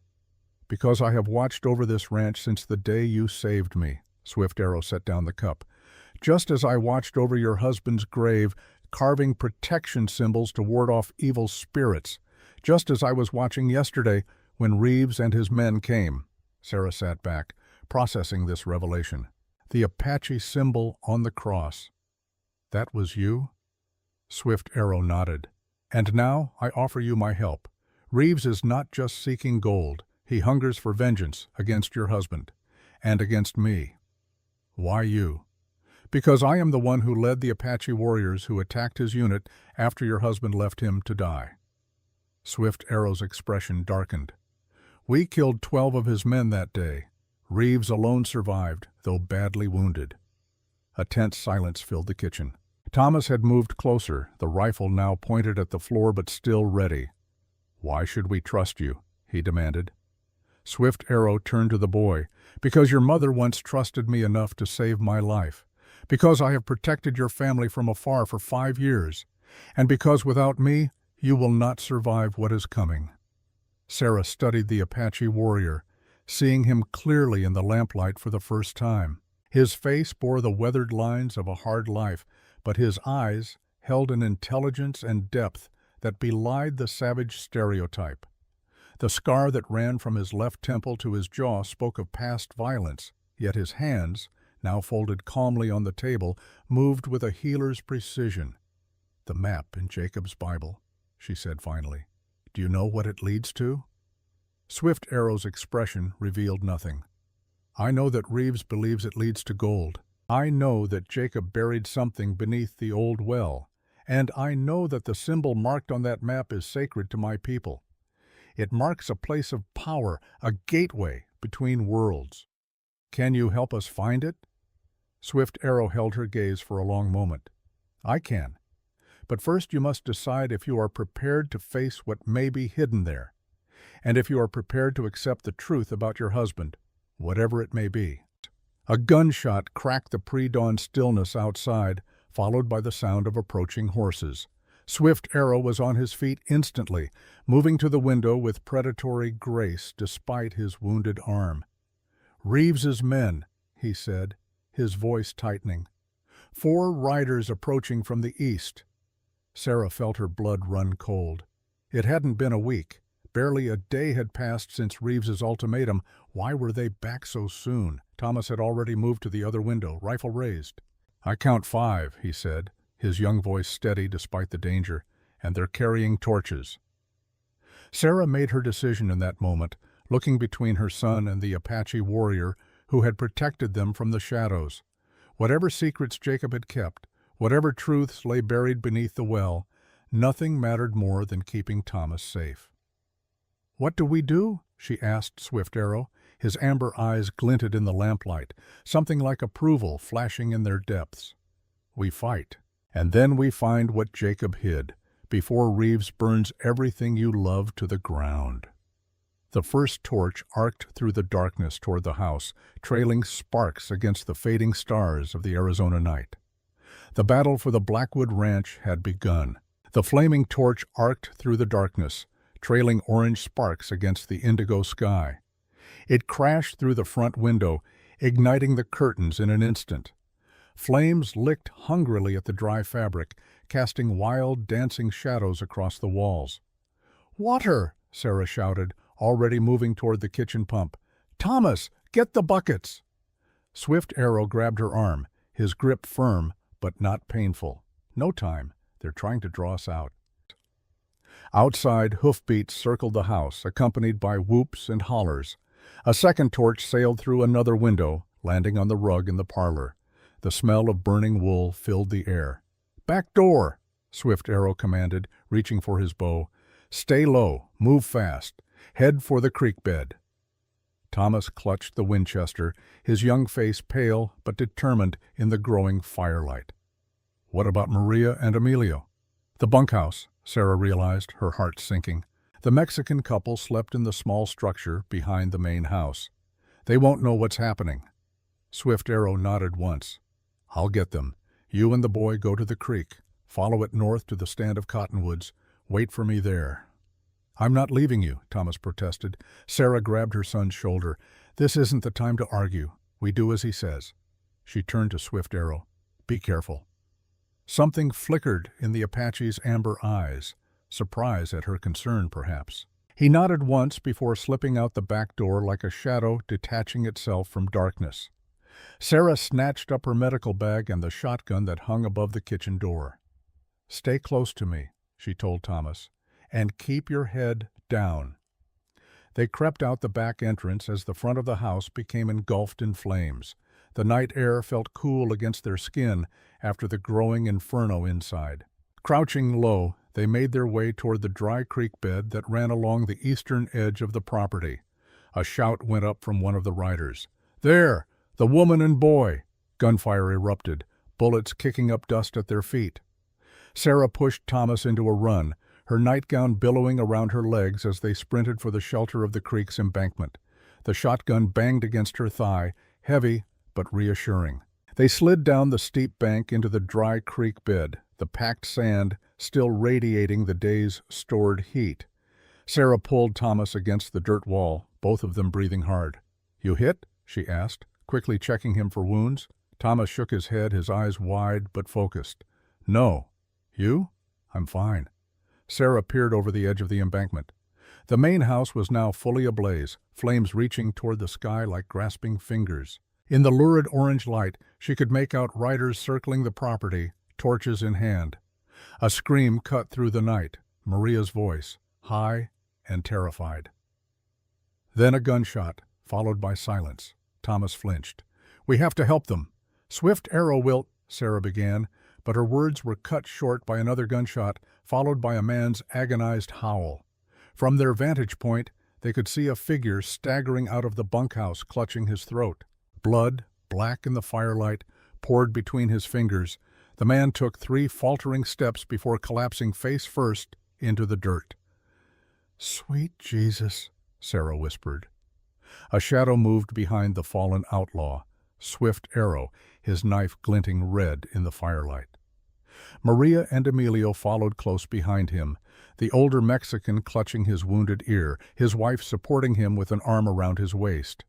Speaker 1: "Because I have watched over this ranch since the day you saved me." Swift Arrow set down the cup. "Just as I watched over your husband's grave, carving protection symbols to ward off evil spirits. Just as I was watching yesterday when Reeves and his men came." Sarah sat back, processing this revelation. "The Apache symbol on the cross. That was you?" Swift Arrow nodded. "And now I offer you my help. Reeves is not just seeking gold. He hungers for vengeance against your husband. And against me." "Why you?" "Because I am the one who led the Apache warriors who attacked his unit after your husband left him to die." Swift Arrow's expression darkened. "We killed 12 of his men that day. Reeves alone survived, though badly wounded." A tense silence filled the kitchen. Thomas had moved closer, the rifle now pointed at the floor but still ready. "Why should we trust you?" he demanded. Swift Arrow turned to the boy. "Because your mother once trusted me enough to save my life. Because I have protected your family from afar for 5 years. And because without me, you will not survive what is coming." Sarah studied the Apache warrior, seeing him clearly in the lamplight for the first time. His face bore the weathered lines of a hard life, but his eyes held an intelligence and depth that belied the savage stereotype. The scar that ran from his left temple to his jaw spoke of past violence, yet his hands, now folded calmly on the table, moved with a healer's precision. "The map in Jacob's Bible," she said finally. "Do you know what it leads to?" Swift Arrow's expression revealed nothing. "I know that Reeves believes it leads to gold. I know that Jacob buried something beneath the old well, and I know that the symbol marked on that map is sacred to my people. It marks a place of power, a gateway between worlds. Can you help us find it?" Swift Arrow held her gaze for a long moment. "I can. But first you must decide if you are prepared to face what may be hidden there, and if you are prepared to accept the truth about your husband, whatever it may be." A gunshot cracked the pre-dawn stillness outside, followed by the sound of approaching horses. Swift Arrow was on his feet instantly, moving to the window with predatory grace despite his wounded arm. "Reeves's men," he said, his voice tightening. "4 riders approaching from the east." Sarah felt her blood run cold. It hadn't been a week. Barely a day had passed since Reeves's ultimatum. Why were they back so soon? Thomas had already moved to the other window, rifle raised. "I count 5, he said, his young voice steady despite the danger, "and they're carrying torches." Sarah made her decision in that moment, looking between her son and the Apache warrior who had protected them from the shadows. Whatever secrets Jacob had kept, whatever truths lay buried beneath the well, nothing mattered more than keeping Thomas safe. "What do we do?" she asked Swift Arrow. His amber eyes glinted in the lamplight, something like approval flashing in their depths. "We fight. And then we find what Jacob hid, before Reeves burns everything you love to the ground." The first torch arced through the darkness toward the house, trailing sparks against the fading stars of the Arizona night. The battle for the Blackwood Ranch had begun. The flaming torch arced through the darkness, trailing orange sparks against the indigo sky. It crashed through the front window, igniting the curtains in an instant. Flames licked hungrily at the dry fabric, casting wild, dancing shadows across the walls. "Water!" Sarah shouted, already moving toward the kitchen pump. "Thomas, get the buckets!" Swift Arrow grabbed her arm, his grip firm but not painful. "No time. They're trying to draw us out." Outside, hoofbeats circled the house, accompanied by whoops and hollers. A second torch sailed through another window, landing on the rug in the parlor. The smell of burning wool filled the air. "Back door!" Swift Arrow commanded, reaching for his bow. "Stay low, move fast, head for the creek bed." Thomas clutched the Winchester, his young face pale but determined in the growing firelight. "What about Maria and Emilio?" The bunkhouse, Sarah realized, her heart sinking. The Mexican couple slept in the small structure behind the main house. "They won't know what's happening." Swift Arrow nodded once. "I'll get them. You and the boy go to the creek. Follow it north to the stand of cottonwoods. Wait for me there." "I'm not leaving you," Thomas protested. Sarah grabbed her son's shoulder. "This isn't the time to argue. We do as he says." She turned to Swift Arrow. "Be careful." Something flickered in the Apache's amber eyes, surprise at her concern, perhaps. He nodded once before slipping out the back door like a shadow detaching itself from darkness. Sarah snatched up her medical bag and the shotgun that hung above the kitchen door. "Stay close to me," she told Thomas, "and keep your head down." They crept out the back entrance as the front of the house became engulfed in flames. The night air felt cool against their skin after the growing inferno inside. Crouching low, they made their way toward the dry creek bed that ran along the eastern edge of the property. A shout went up from one of the riders. "There! The woman and boy!" Gunfire erupted, bullets kicking up dust at their feet. Sarah pushed Thomas into a run, her nightgown billowing around her legs as they sprinted for the shelter of the creek's embankment. The shotgun banged against her thigh, heavy but reassuring. They slid down the steep bank into the dry creek bed, the packed sand still radiating the day's stored heat. Sarah pulled Thomas against the dirt wall, both of them breathing hard. "You hit?" she asked, quickly checking him for wounds. Thomas shook his head, his eyes wide but focused. "No. You?" "I'm fine." Sarah peered over the edge of the embankment. The main house was now fully ablaze, flames reaching toward the sky like grasping fingers. In the lurid orange light, she could make out riders circling the property, torches in hand. A scream cut through the night, Maria's voice, high and terrified. Then a gunshot, followed by silence. Thomas flinched. "We have to help them." "Swift arrow will—" Sarah began, but her words were cut short by another gunshot, followed by a man's agonized howl. From their vantage point, they could see a figure staggering out of the bunkhouse, clutching his throat. Blood, black in the firelight, poured between his fingers. The man took 3 faltering steps before collapsing face first into the dirt. "Sweet Jesus," Sarah whispered. A shadow moved behind the fallen outlaw, Swift Arrow, his knife glinting red in the firelight. Maria and Emilio followed close behind him, the older Mexican clutching his wounded ear, his wife supporting him with an arm around his waist.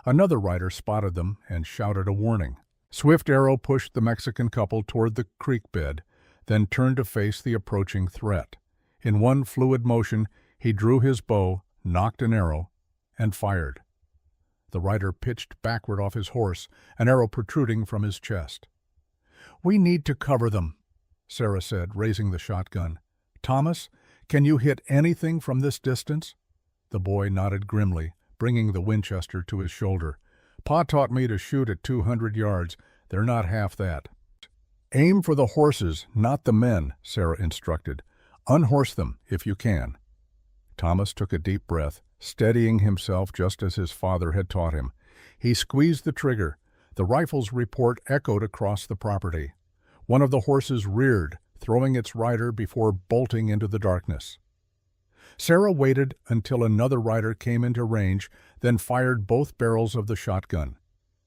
Speaker 1: Another rider spotted them and shouted a warning. Swift Arrow pushed the Mexican couple toward the creek bed, then turned to face the approaching threat. In one fluid motion, he drew his bow, nocked an arrow, and fired. The rider pitched backward off his horse, an arrow protruding from his chest. "We need to cover them," Sarah said, raising the shotgun. "Thomas, can you hit anything from this distance?" The boy nodded grimly, bringing the Winchester to his shoulder. "Pa taught me to shoot at 200 yards. They're not half that." "Aim for the horses, not the men," Sarah instructed. "Unhorse them, if you can." Thomas took a deep breath, steadying himself just as his father had taught him. He squeezed the trigger. The rifle's report echoed across the property. One of the horses reared, throwing its rider before bolting into the darkness. Sarah waited until another rider came into range, then fired both barrels of the shotgun.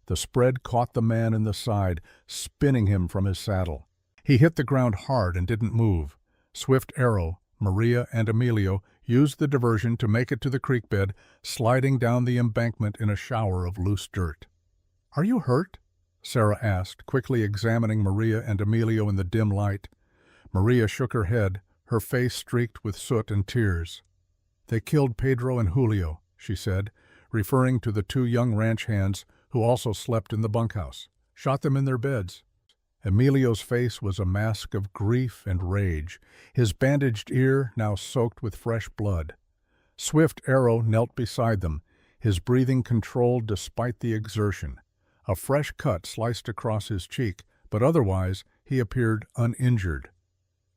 Speaker 1: The spread caught the man in the side, spinning him from his saddle. He hit the ground hard and didn't move. Swift Arrow, Maria, and Emilio used the diversion to make it to the creek bed, sliding down the embankment in a shower of loose dirt. "Are you hurt?" Sarah asked, quickly examining Maria and Emilio in the dim light. Maria shook her head, her face streaked with soot and tears. "They killed Pedro and Julio," she said, referring to the 2 young ranch hands who also slept in the bunkhouse. "Shot them in their beds." Emilio's face was a mask of grief and rage, his bandaged ear now soaked with fresh blood. Swift Arrow knelt beside them, his breathing controlled despite the exertion. A fresh cut sliced across his cheek, but otherwise he appeared uninjured.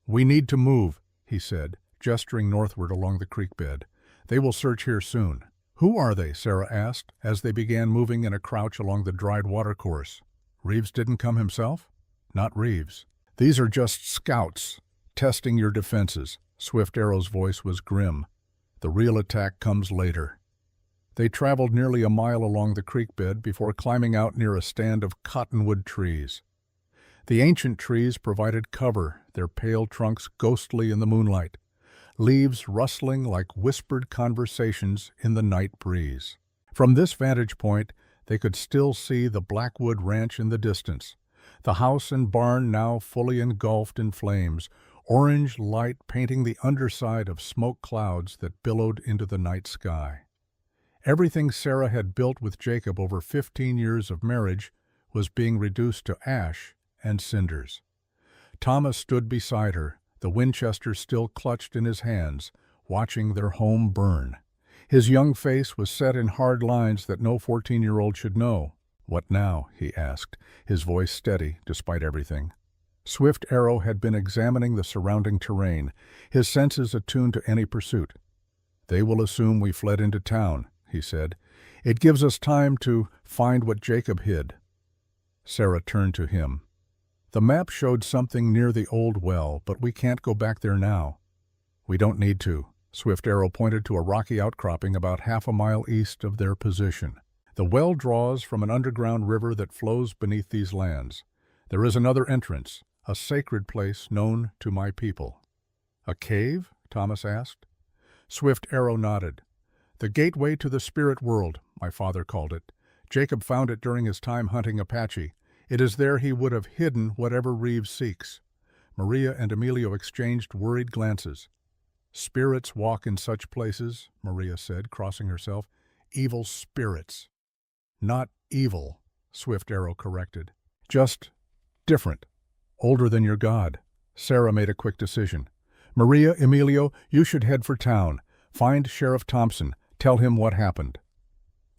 Speaker 1: "We need to move," he said, gesturing northward along the creek bed. "They will search here soon." "Who are they?" Sarah asked, as they began moving in a crouch along the dried watercourse. "Reeves didn't come himself?" "Not Reeves. These are just scouts, testing your defenses." Swift Arrow's voice was grim. "The real attack comes later." They traveled nearly a mile along the creek bed before climbing out near a stand of cottonwood trees. The ancient trees provided cover, their pale trunks ghostly in the moonlight, leaves rustling like whispered conversations in the night breeze. From this vantage point, they could still see the Blackwood Ranch in the distance, the house and barn now fully engulfed in flames, orange light painting the underside of smoke clouds that billowed into the night sky. Everything Sarah had built with Jacob over 15 years of marriage was being reduced to ash and cinders. Thomas stood beside her, the Winchester still clutched in his hands, watching their home burn. His young face was set in hard lines that no 14-year-old should know. "What now?" he asked, his voice steady despite everything. Swift Arrow had been examining the surrounding terrain, his senses attuned to any pursuit. "They will assume we fled into town," he said. "It gives us time to find what Jacob hid." Sarah turned to him. "The map showed something near the old well, but we can't go back there now." "We don't need to," Swift Arrow pointed to a rocky outcropping about half a mile east of their position. The well draws from an underground river that flows beneath these lands. There is another entrance, a sacred place known to my people. A cave? Thomas asked. Swift Arrow nodded. The gateway to the spirit world, my father called it. Jacob found it during his time hunting Apache. It is there he would have hidden whatever Reeves seeks. Maria and Emilio exchanged worried glances. Spirits walk in such places, Maria said, crossing herself. Evil spirits. Not evil, Swift Arrow corrected. Just different. Older than your god. Sarah made a quick decision. Maria, Emilio, you should head for town. Find Sheriff Thompson. Tell him what happened.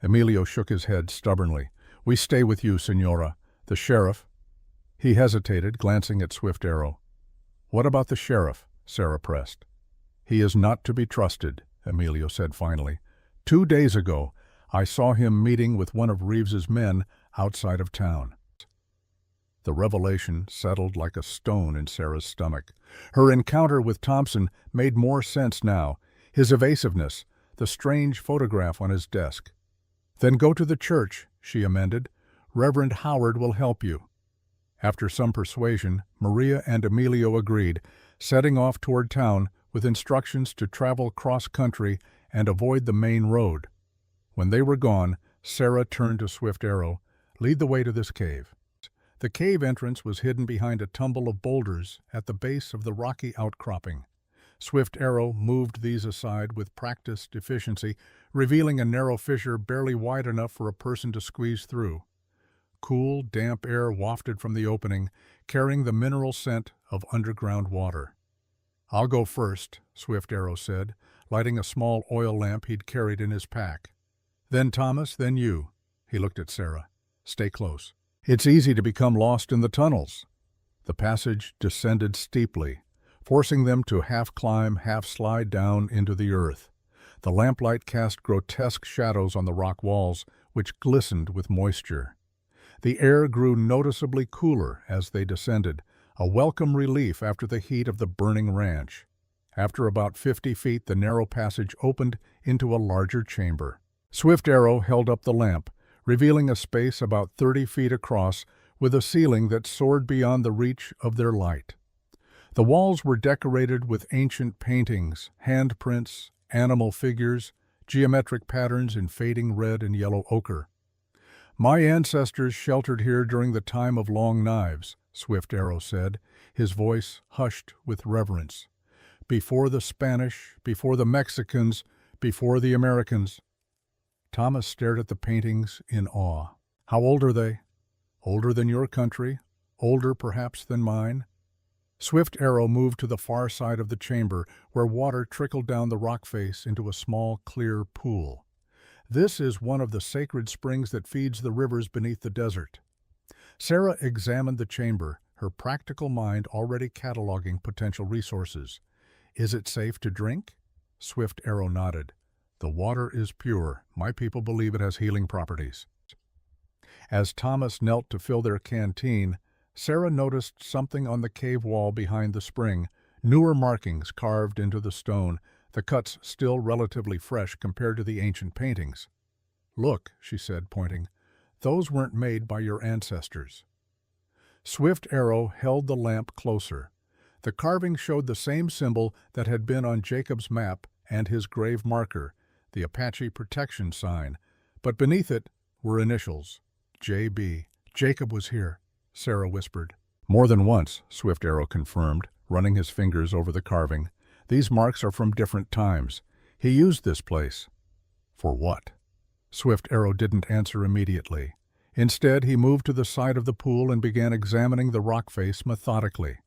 Speaker 1: Emilio shook his head stubbornly. We stay with you, Senora. The sheriff. He hesitated, glancing at Swift Arrow. What about the sheriff? Sarah pressed. He is not to be trusted, Emilio said finally. 2 days ago, I saw him meeting with one of Reeves's men outside of town. The revelation settled like a stone in Sarah's stomach. Her encounter with Thompson made more sense now. His evasiveness, the strange photograph on his desk. Then go to the church, she amended. Reverend Howard will help you. After some persuasion, Maria and Emilio agreed, setting off toward town with instructions to travel cross-country and avoid the main road. When they were gone, Sarah turned to Swift Arrow. Lead the way to this cave. The cave entrance was hidden behind a tumble of boulders at the base of the rocky outcropping. Swift Arrow moved these aside with practiced efficiency, revealing a narrow fissure barely wide enough for a person to squeeze through. Cool, damp air wafted from the opening, carrying the mineral scent of underground water. I'll go first, Swift Arrow said, lighting a small oil lamp he'd carried in his pack. Then Thomas, then you. He looked at Sarah. Stay close. It's easy to become lost in the tunnels. The passage descended steeply, forcing them to half-climb, half-slide down into the earth. The lamplight cast grotesque shadows on the rock walls, which glistened with moisture. The air grew noticeably cooler as they descended, a welcome relief after the heat of the burning ranch. After about 50 feet, the narrow passage opened into a larger chamber. Swift Arrow held up the lamp, revealing a space about 30 feet across with a ceiling that soared beyond the reach of their light. The walls were decorated with ancient paintings, handprints, animal figures, geometric patterns in fading red and yellow ochre. My ancestors sheltered here during the time of long knives, Swift Arrow said, his voice hushed with reverence. Before the Spanish, before the Mexicans, before the Americans. Thomas stared at the paintings in awe. How old are they? Older than your country? Older perhaps than mine? Swift Arrow moved to the far side of the chamber, where water trickled down the rock face into a small, clear pool. This is one of the sacred springs that feeds the rivers beneath the desert. Sarah examined the chamber, her practical mind already cataloging potential resources. Is it safe to drink? Swift Arrow nodded. The water is pure. My people believe it has healing properties. As Thomas knelt to fill their canteen, Sarah noticed something on the cave wall behind the spring, newer markings carved into the stone, the cuts still relatively fresh compared to the ancient paintings. Look, she said, pointing. Those weren't made by your ancestors. Swift Arrow held the lamp closer. The carving showed the same symbol that had been on Jacob's map and his grave marker, the Apache protection sign, but beneath it were initials, J.B. Jacob was here, Sarah whispered. More than once, Swift Arrow confirmed, running his fingers over the carving. These marks are from different times. He used this place. For what? Swift Arrow didn't answer immediately. Instead, he moved to the side of the pool and began examining the rock face methodically.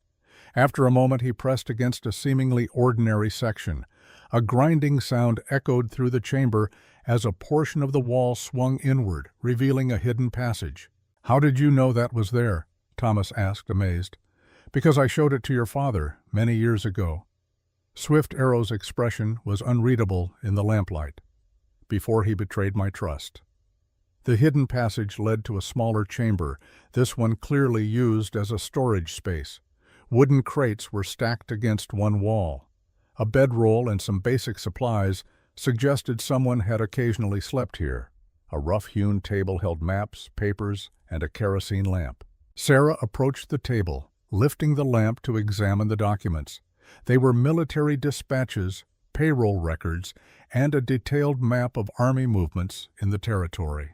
Speaker 1: After a moment, he pressed against a seemingly ordinary section. A grinding sound echoed through the chamber as a portion of the wall swung inward, revealing a hidden passage. How did you know that was there? Thomas asked, amazed. Because I showed it to your father many years ago. Swift Arrow's expression was unreadable in the lamplight. Before he betrayed my trust. The hidden passage led to a smaller chamber, this one clearly used as a storage space. Wooden crates were stacked against one wall. A bedroll and some basic supplies suggested someone had occasionally slept here. A rough-hewn table held maps, papers, and a kerosene lamp. Sarah approached the table, lifting the lamp to examine the documents. They were military dispatches, payroll records, and a detailed map of Army movements in the territory.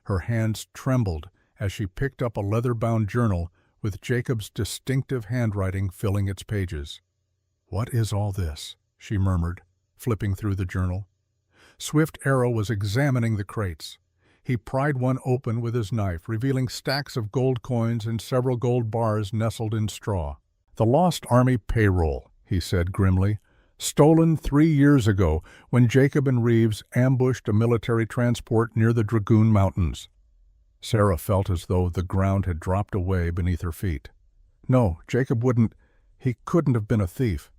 Speaker 1: Her hands trembled as she picked up a leather-bound journal with Jacob's distinctive handwriting filling its pages. "What is all this?" she murmured, flipping through the journal. Swift Arrow was examining the crates. He pried one open with his knife, revealing stacks of gold coins and several gold bars nestled in straw. "The Lost Army payroll," he said grimly, "stolen 3 years ago when Jacob and Reeves ambushed a military transport near the Dragoon Mountains." Sarah felt as though the ground had dropped away beneath her feet. "No, Jacob he couldn't have been a thief."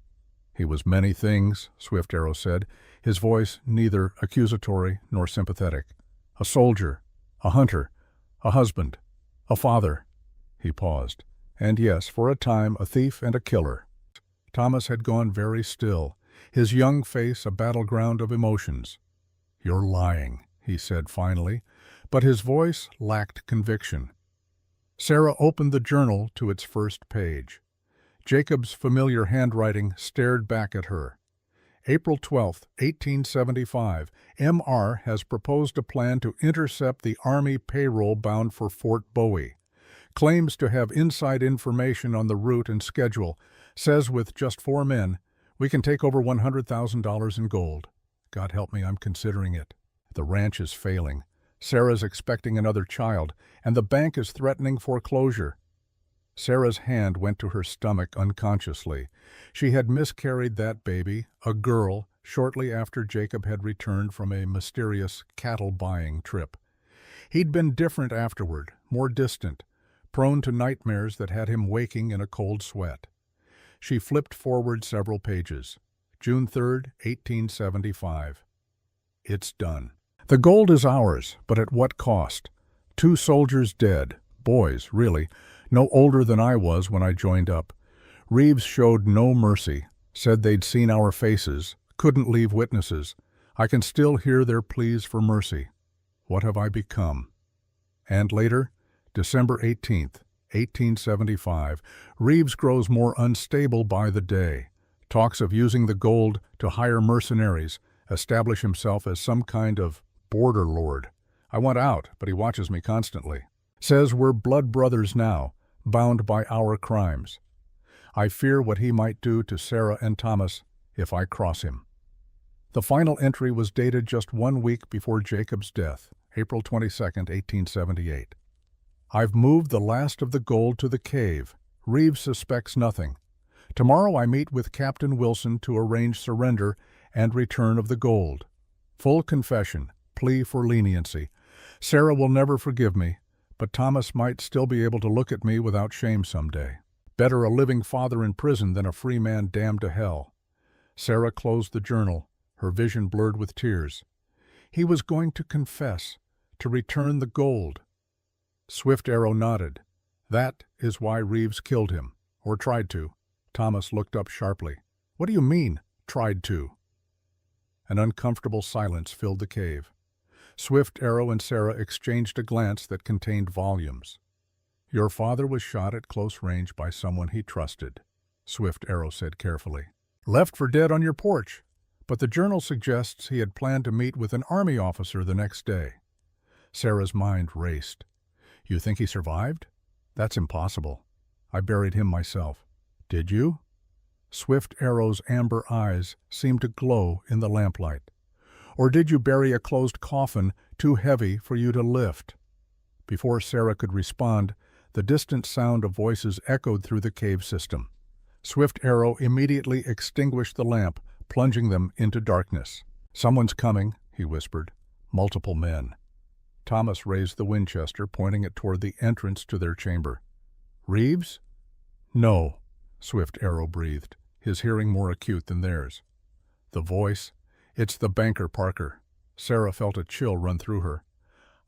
Speaker 1: "He was many things," Swift Arrow said, his voice neither accusatory nor sympathetic. "A soldier, a hunter, a husband, a father." He paused. "And yes, for a time, a thief and a killer." Thomas had gone very still, his young face a battleground of emotions. "You're lying," he said finally, but his voice lacked conviction. Sarah opened the journal to its first page. Jacob's familiar handwriting stared back at her. April 12, 1875, M.R. has proposed a plan to intercept the Army payroll bound for Fort Bowie. Claims to have inside information on the route and schedule. Says with just 4 men, we can take over $100,000 in gold. God help me, I'm considering it. The ranch is failing. Sarah's expecting another child, and the bank is threatening foreclosure. Sarah's hand went to her stomach unconsciously. She had miscarried that baby, a girl, shortly after Jacob had returned from a mysterious cattle-buying trip. He'd been different afterward, more distant, prone to nightmares that had him waking in a cold sweat. She flipped forward several pages. June 3, 1875. It's done. The gold is ours, but at what cost? 2 soldiers dead, boys, really, no older than I was when I joined up. Reeves showed no mercy, said they'd seen our faces, couldn't leave witnesses. I can still hear their pleas for mercy. What have I become? And later, December 18th, 1875, Reeves grows more unstable by the day. Talks of using the gold to hire mercenaries, establish himself as some kind of border lord. I want out, but he watches me constantly. Says we're blood brothers now, bound by our crimes. I fear what he might do to Sarah and Thomas if I cross him. The final entry was dated just 1 week before Jacob's death, April 22, 1878. I've moved the last of the gold to the cave. Reeves suspects nothing. Tomorrow I meet with Captain Wilson to arrange surrender and return of the gold. Full confession, plea for leniency. Sarah will never forgive me, but Thomas might still be able to look at me without shame someday. Better a living father in prison than a free man damned to hell. Sarah closed the journal, her vision blurred with tears. He was going to confess, to return the gold. Swift Arrow nodded. That is why Reeves killed him, or tried to. Thomas looked up sharply. What do you mean, tried to? An uncomfortable silence filled the cave. Swift Arrow and Sarah exchanged a glance that contained volumes. Your father was shot at close range by someone he trusted, Swift Arrow said carefully. Left for dead on your porch, but the journal suggests he had planned to meet with an army officer the next day. Sarah's mind raced. You think he survived? That's impossible. I buried him myself. Did you? Swift Arrow's amber eyes seemed to glow in the lamplight. Or did you bury a closed coffin too heavy for you to lift? Before Sarah could respond, the distant sound of voices echoed through the cave system. Swift Arrow immediately extinguished the lamp, plunging them into darkness. Someone's coming, he whispered. Multiple men. Thomas raised the Winchester, pointing it toward the entrance to their chamber. Reeves? No, Swift Arrow breathed, his hearing more acute than theirs. The voice? It's the banker Parker. Sarah felt a chill run through her.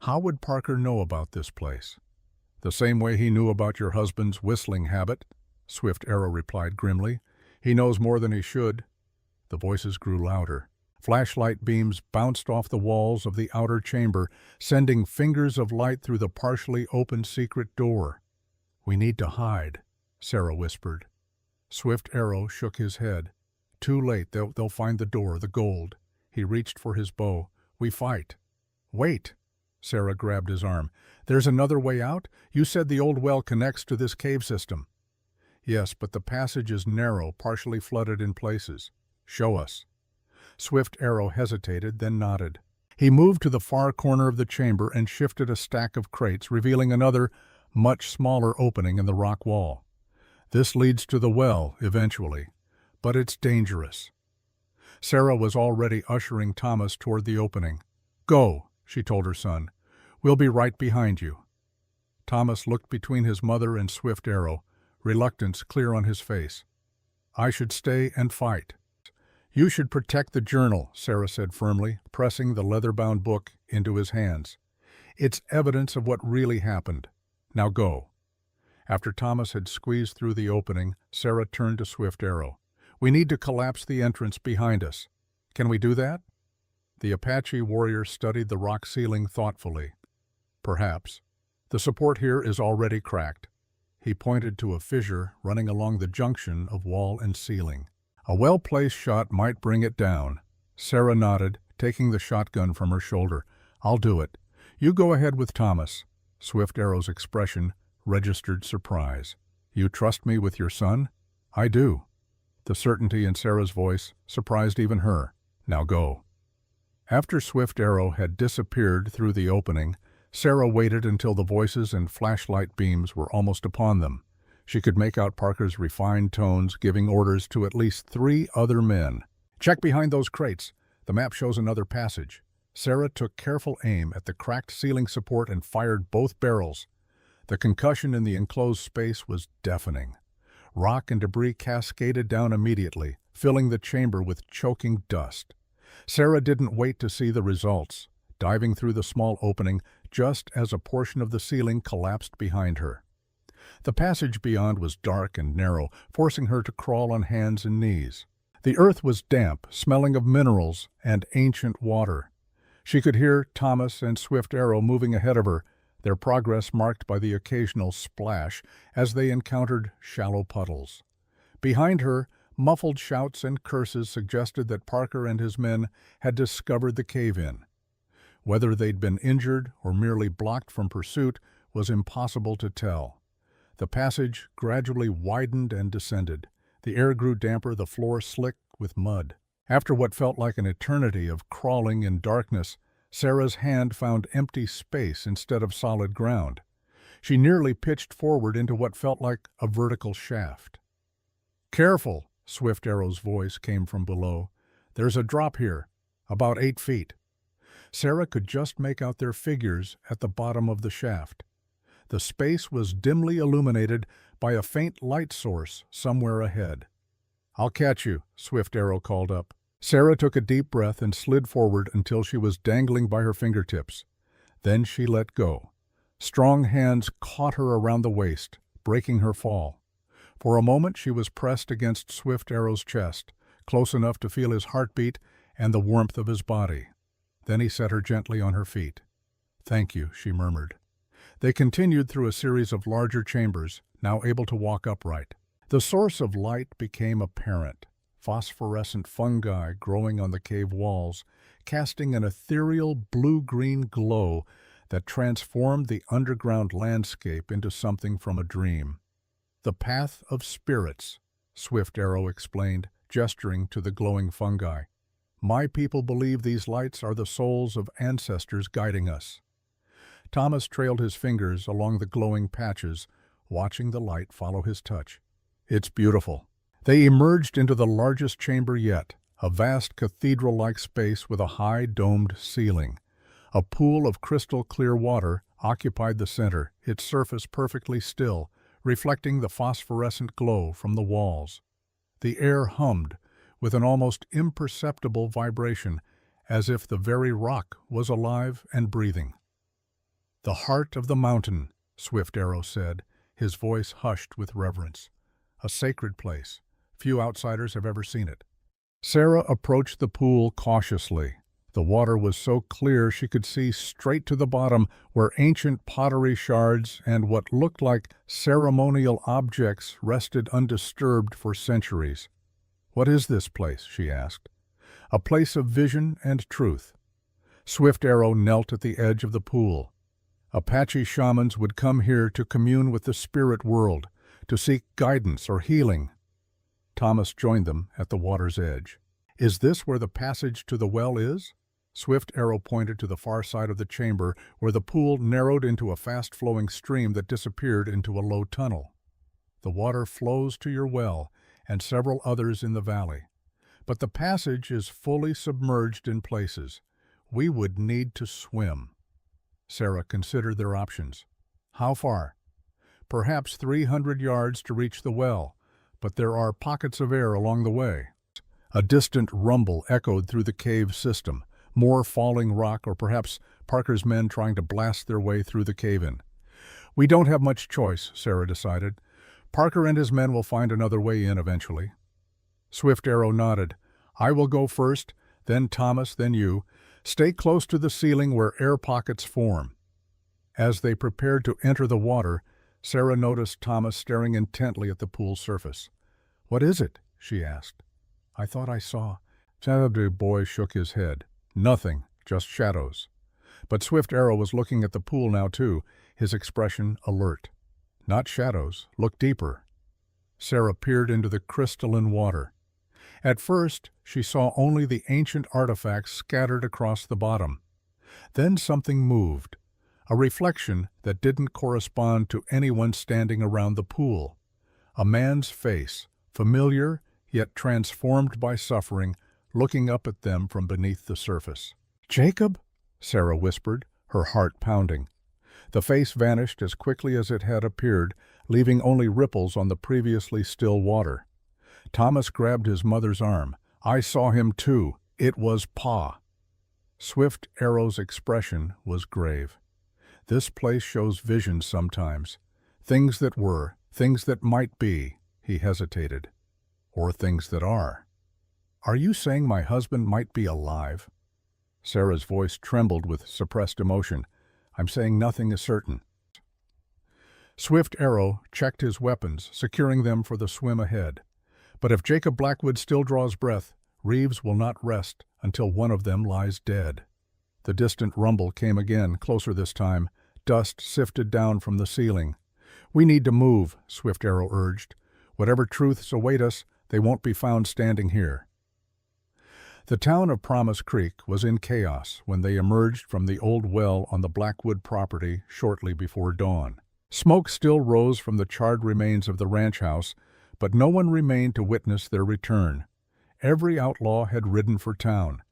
Speaker 1: How would Parker know about this place? The same way he knew about your husband's whistling habit, Swift Arrow replied grimly. He knows more than he should. The voices grew louder. Flashlight beams bounced off the walls of the outer chamber, sending fingers of light through the partially opened secret door. "We need to hide," Sarah whispered. Swift Arrow shook his head. "Too late, they'll find the door, the gold." He reached for his bow. "We fight." "Wait!" Sarah grabbed his arm. "There's another way out? You said the old well connects to this cave system." "Yes, but the passage is narrow, partially flooded in places." "Show us." Swift Arrow hesitated, then nodded. He moved to the far corner of the chamber and shifted a stack of crates, revealing another, much smaller opening in the rock wall. "This leads to the well, eventually, but it's dangerous." Sarah was already ushering Thomas toward the opening. "Go," she told her son. "We'll be right behind you." Thomas looked between his mother and Swift Arrow, reluctance clear on his face. "I should stay and fight." "You should protect the journal," Sarah said firmly, pressing the leather-bound book into his hands. "It's evidence of what really happened. Now go." After Thomas had squeezed through the opening, Sarah turned to Swift Arrow. "We need to collapse the entrance behind us. Can we do that?" The Apache warrior studied the rock ceiling thoughtfully. "Perhaps. The support here is already cracked." He pointed to a fissure running along the junction of wall and ceiling. "A well-placed shot might bring it down." Sarah nodded, taking the shotgun from her shoulder. "I'll do it. You go ahead with Thomas." Swift Arrow's expression registered surprise. "You trust me with your son?" "I do." The certainty in Sarah's voice surprised even her. "Now go." After Swift Arrow had disappeared through the opening, Sarah waited until the voices and flashlight beams were almost upon them. She could make out Parker's refined tones giving orders to at least 3 other men. "Check behind those crates. The map shows another passage." Sarah took careful aim at the cracked ceiling support and fired both barrels. The concussion in the enclosed space was deafening. Rock and debris cascaded down immediately, filling the chamber with choking dust. Sarah didn't wait to see the results, diving through the small opening just as a portion of the ceiling collapsed behind her. The passage beyond was dark and narrow, forcing her to crawl on hands and knees. The earth was damp, smelling of minerals and ancient water. She could hear Thomas and Swift Arrow moving ahead of her, their progress marked by the occasional splash as they encountered shallow puddles. Behind her, muffled shouts and curses suggested that Parker and his men had discovered the cave-in. Whether they'd been injured or merely blocked from pursuit was impossible to tell. The passage gradually widened and descended. The air grew damper, the floor slick with mud. After what felt like an eternity of crawling in darkness, Sarah's hand found empty space instead of solid ground. She nearly pitched forward into what felt like a vertical shaft. "Careful!" Swift Arrow's voice came from below. "There's a drop here, about 8 feet." Sarah could just make out their figures at the bottom of the shaft. The space was dimly illuminated by a faint light source somewhere ahead. "I'll catch you," Swift Arrow called up. Sarah took a deep breath and slid forward until she was dangling by her fingertips. Then she let go. Strong hands caught her around the waist, breaking her fall. For a moment she was pressed against Swift Arrow's chest, close enough to feel his heartbeat and the warmth of his body. Then he set her gently on her feet. "Thank you," she murmured. They continued through a series of larger chambers, now able to walk upright. The source of light became apparent. Phosphorescent fungi growing on the cave walls, casting an ethereal blue-green glow that transformed the underground landscape into something from a dream. "The path of spirits," Swift Arrow explained, gesturing to the glowing fungi. "My people believe these lights are the souls of ancestors guiding us." Thomas trailed his fingers along the glowing patches, watching the light follow his touch. "It's beautiful." They emerged into the largest chamber yet, a vast cathedral-like space with a high domed ceiling. A pool of crystal-clear water occupied the center, its surface perfectly still, reflecting the phosphorescent glow from the walls. The air hummed, with an almost imperceptible vibration, as if the very rock was alive and breathing. "The heart of the mountain," Swift Arrow said, his voice hushed with reverence. "A sacred place. Few outsiders have ever seen it." Sarah approached the pool cautiously. The water was so clear she could see straight to the bottom, where ancient pottery shards and what looked like ceremonial objects rested undisturbed for centuries. "What is this place?" she asked. "A place of vision and truth." Swift Arrow knelt at the edge of the pool. Apache shamans would come here to commune with the spirit world, to seek guidance or healing. Thomas joined them at the water's edge. "Is this where the passage to the well is?" Swift Arrow pointed to the far side of the chamber, where the pool narrowed into a fast-flowing stream that disappeared into a low tunnel. "The water flows to your well and several others in the valley. But the passage is fully submerged in places. We would need to swim." Sarah considered their options. "How far?" "Perhaps 300 yards to reach the well, but there are pockets of air along the way." A distant rumble echoed through the cave system, more falling rock or perhaps Parker's men trying to blast their way through the cave-in. "We don't have much choice," Sarah decided. "Parker and his men will find another way in eventually." Swift Arrow nodded. "I will go first, then Thomas, then you. Stay close to the ceiling where air pockets form." As they prepared to enter the water, Sarah noticed Thomas staring intently at the pool's surface. "What is it?" she asked. "I thought I saw—" The boy shook his head. "Nothing, just shadows." But Swift Arrow was looking at the pool now too, his expression alert. "Not shadows, look deeper." Sarah peered into the crystalline water. At first, she saw only the ancient artifacts scattered across the bottom. Then something moved, a reflection that didn't correspond to anyone standing around the pool. A man's face, familiar yet transformed by suffering, looking up at them from beneath the surface. "Jacob?" Sarah whispered, her heart pounding. The face vanished as quickly as it had appeared, leaving only ripples on the previously still water. Thomas grabbed his mother's arm. "I saw him too. It was Pa." Swift Arrow's expression was grave. "This place shows visions sometimes. Things that were, things that might be," he hesitated. "Or things that are." "Are you saying my husband might be alive?" Sarah's voice trembled with suppressed emotion. "I'm saying nothing is certain." Swift Arrow checked his weapons, securing them for the swim ahead. "But if Jacob Blackwood still draws breath, Reeves will not rest until one of them lies dead." The distant rumble came again, closer this time. Dust sifted down from the ceiling. "We need to move," Swift Arrow urged. "Whatever truths await us, they won't be found standing here." The town of Promise Creek was in chaos when they emerged from the old well on the Blackwood property shortly before dawn. Smoke still rose from the charred remains of the ranch house, but no one remained to witness their return. Every outlaw had ridden for town.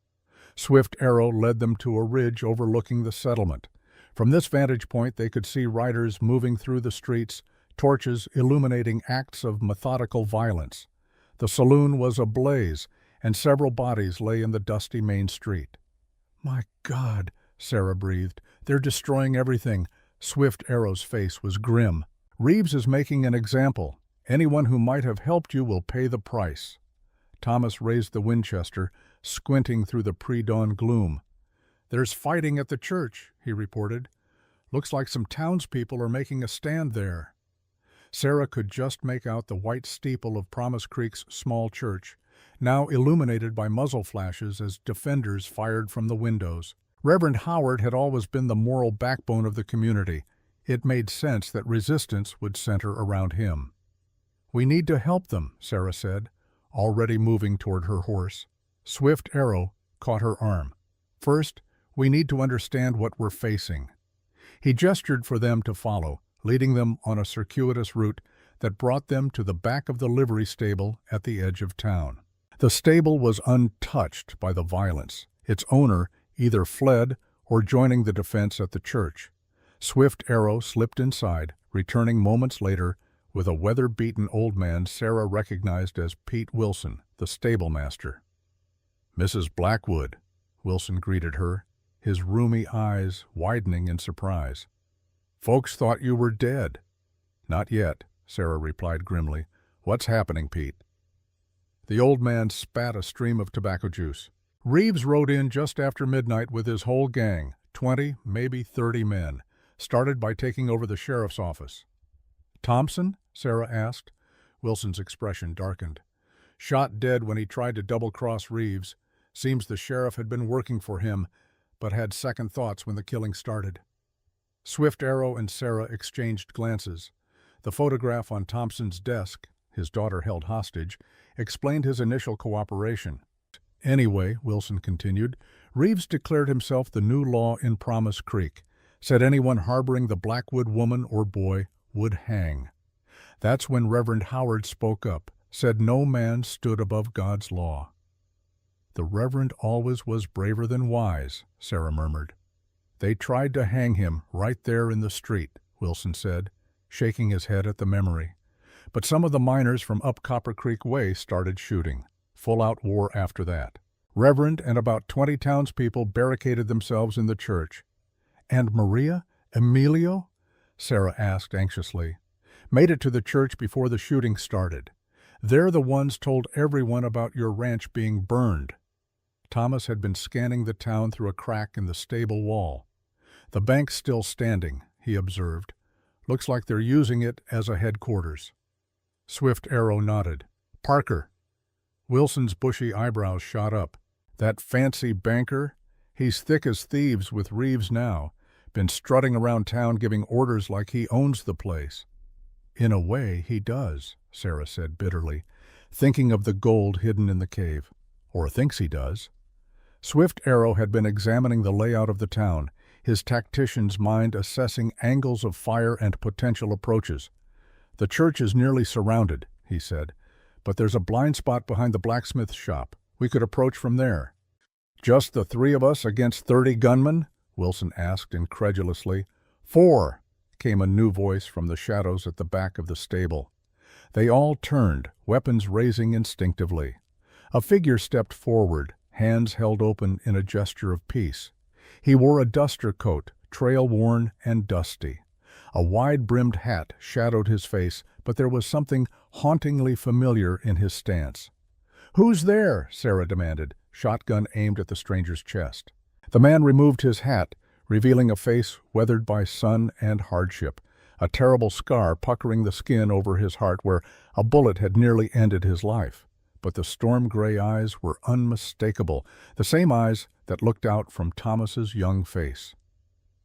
Speaker 1: Swift Arrow led them to a ridge overlooking the settlement. From this vantage point they could see riders moving through the streets, torches illuminating acts of methodical violence. The saloon was ablaze, and several bodies lay in the dusty main street. "My God," Sarah breathed. "They're destroying everything." Swift Arrow's face was grim. "Reeves is making an example. Anyone who might have helped you will pay the price." Thomas raised the Winchester, squinting through the pre-dawn gloom. "There's fighting at the church," he reported. "Looks like some townspeople are making a stand there." Sarah could just make out the white steeple of Promise Creek's small church, now illuminated by muzzle flashes as defenders fired from the windows. Reverend Howard had always been the moral backbone of the community. It made sense that resistance would center around him. "We need to help them," Sarah said, already moving toward her horse. Swift Arrow caught her arm. "First, we need to understand what we're facing." He gestured for them to follow, leading them on a circuitous route that brought them to the back of the livery stable at the edge of town. The stable was untouched by the violence. Its owner either fled or joining the defense at the church. Swift Arrow slipped inside, returning moments later with a weather-beaten old man Sarah recognized as Pete Wilson, the stable master. "Mrs. Blackwood," Wilson greeted her, his rheumy eyes widening in surprise. "Folks thought you were dead." "Not yet," Sarah replied grimly. "What's happening, Pete?" The old man spat a stream of tobacco juice. Reeves rode in just after midnight with his whole gang, 20, maybe 30 men, started by taking over the sheriff's office. "Thompson?" Sarah asked. Wilson's expression darkened. "Shot dead when he tried to double-cross Reeves. Seems the sheriff had been working for him, but had second thoughts when the killing started." Swift Arrow and Sarah exchanged glances. The photograph on Thompson's desk, his daughter held hostage, explained his initial cooperation. "Anyway," Wilson continued, "Reeves declared himself the new law in Promise Creek, said anyone harboring the Blackwood woman or boy would hang. That's when Reverend Howard spoke up, said no man stood above God's law." "The Reverend always was braver than wise," Sarah murmured. "They tried to hang him right there in the street," Wilson said, shaking his head at the memory. "But some of the miners from up Copper Creek Way started shooting. Full-out war after that. Reverend and about 20 townspeople barricaded themselves in the church." "And Maria? Emilio?" Sarah asked anxiously. "Made it to the church before the shooting started. They're the ones told everyone about your ranch being burned." Thomas had been scanning the town through a crack in the stable wall. "The bank's still standing," he observed. "Looks like they're using it as a headquarters." Swift Arrow nodded. "Parker." Wilson's bushy eyebrows shot up. "That fancy banker? He's thick as thieves with Reeves now. Been strutting around town giving orders like he owns the place." "In a way, he does," Sarah said bitterly, thinking of the gold hidden in the cave. "Or thinks he does." Swift Arrow had been examining the layout of the town, his tactician's mind assessing angles of fire and potential approaches. "The church is nearly surrounded," he said, "but there's a blind spot behind the blacksmith shop. We could approach from there." "Just the 3 of us against 30 gunmen?" Wilson asked incredulously. "4," came a new voice from the shadows at the back of the stable. They all turned, weapons raising instinctively. A figure stepped forward, hands held open in a gesture of peace. He wore a duster coat, trail-worn and dusty. A wide-brimmed hat shadowed his face, but there was something hauntingly familiar in his stance. "Who's there?" Sarah demanded, shotgun aimed at the stranger's chest. The man removed his hat, revealing a face weathered by sun and hardship, a terrible scar puckering the skin over his heart where a bullet had nearly ended his life. But the storm-gray eyes were unmistakable, the same eyes that looked out from Thomas's young face.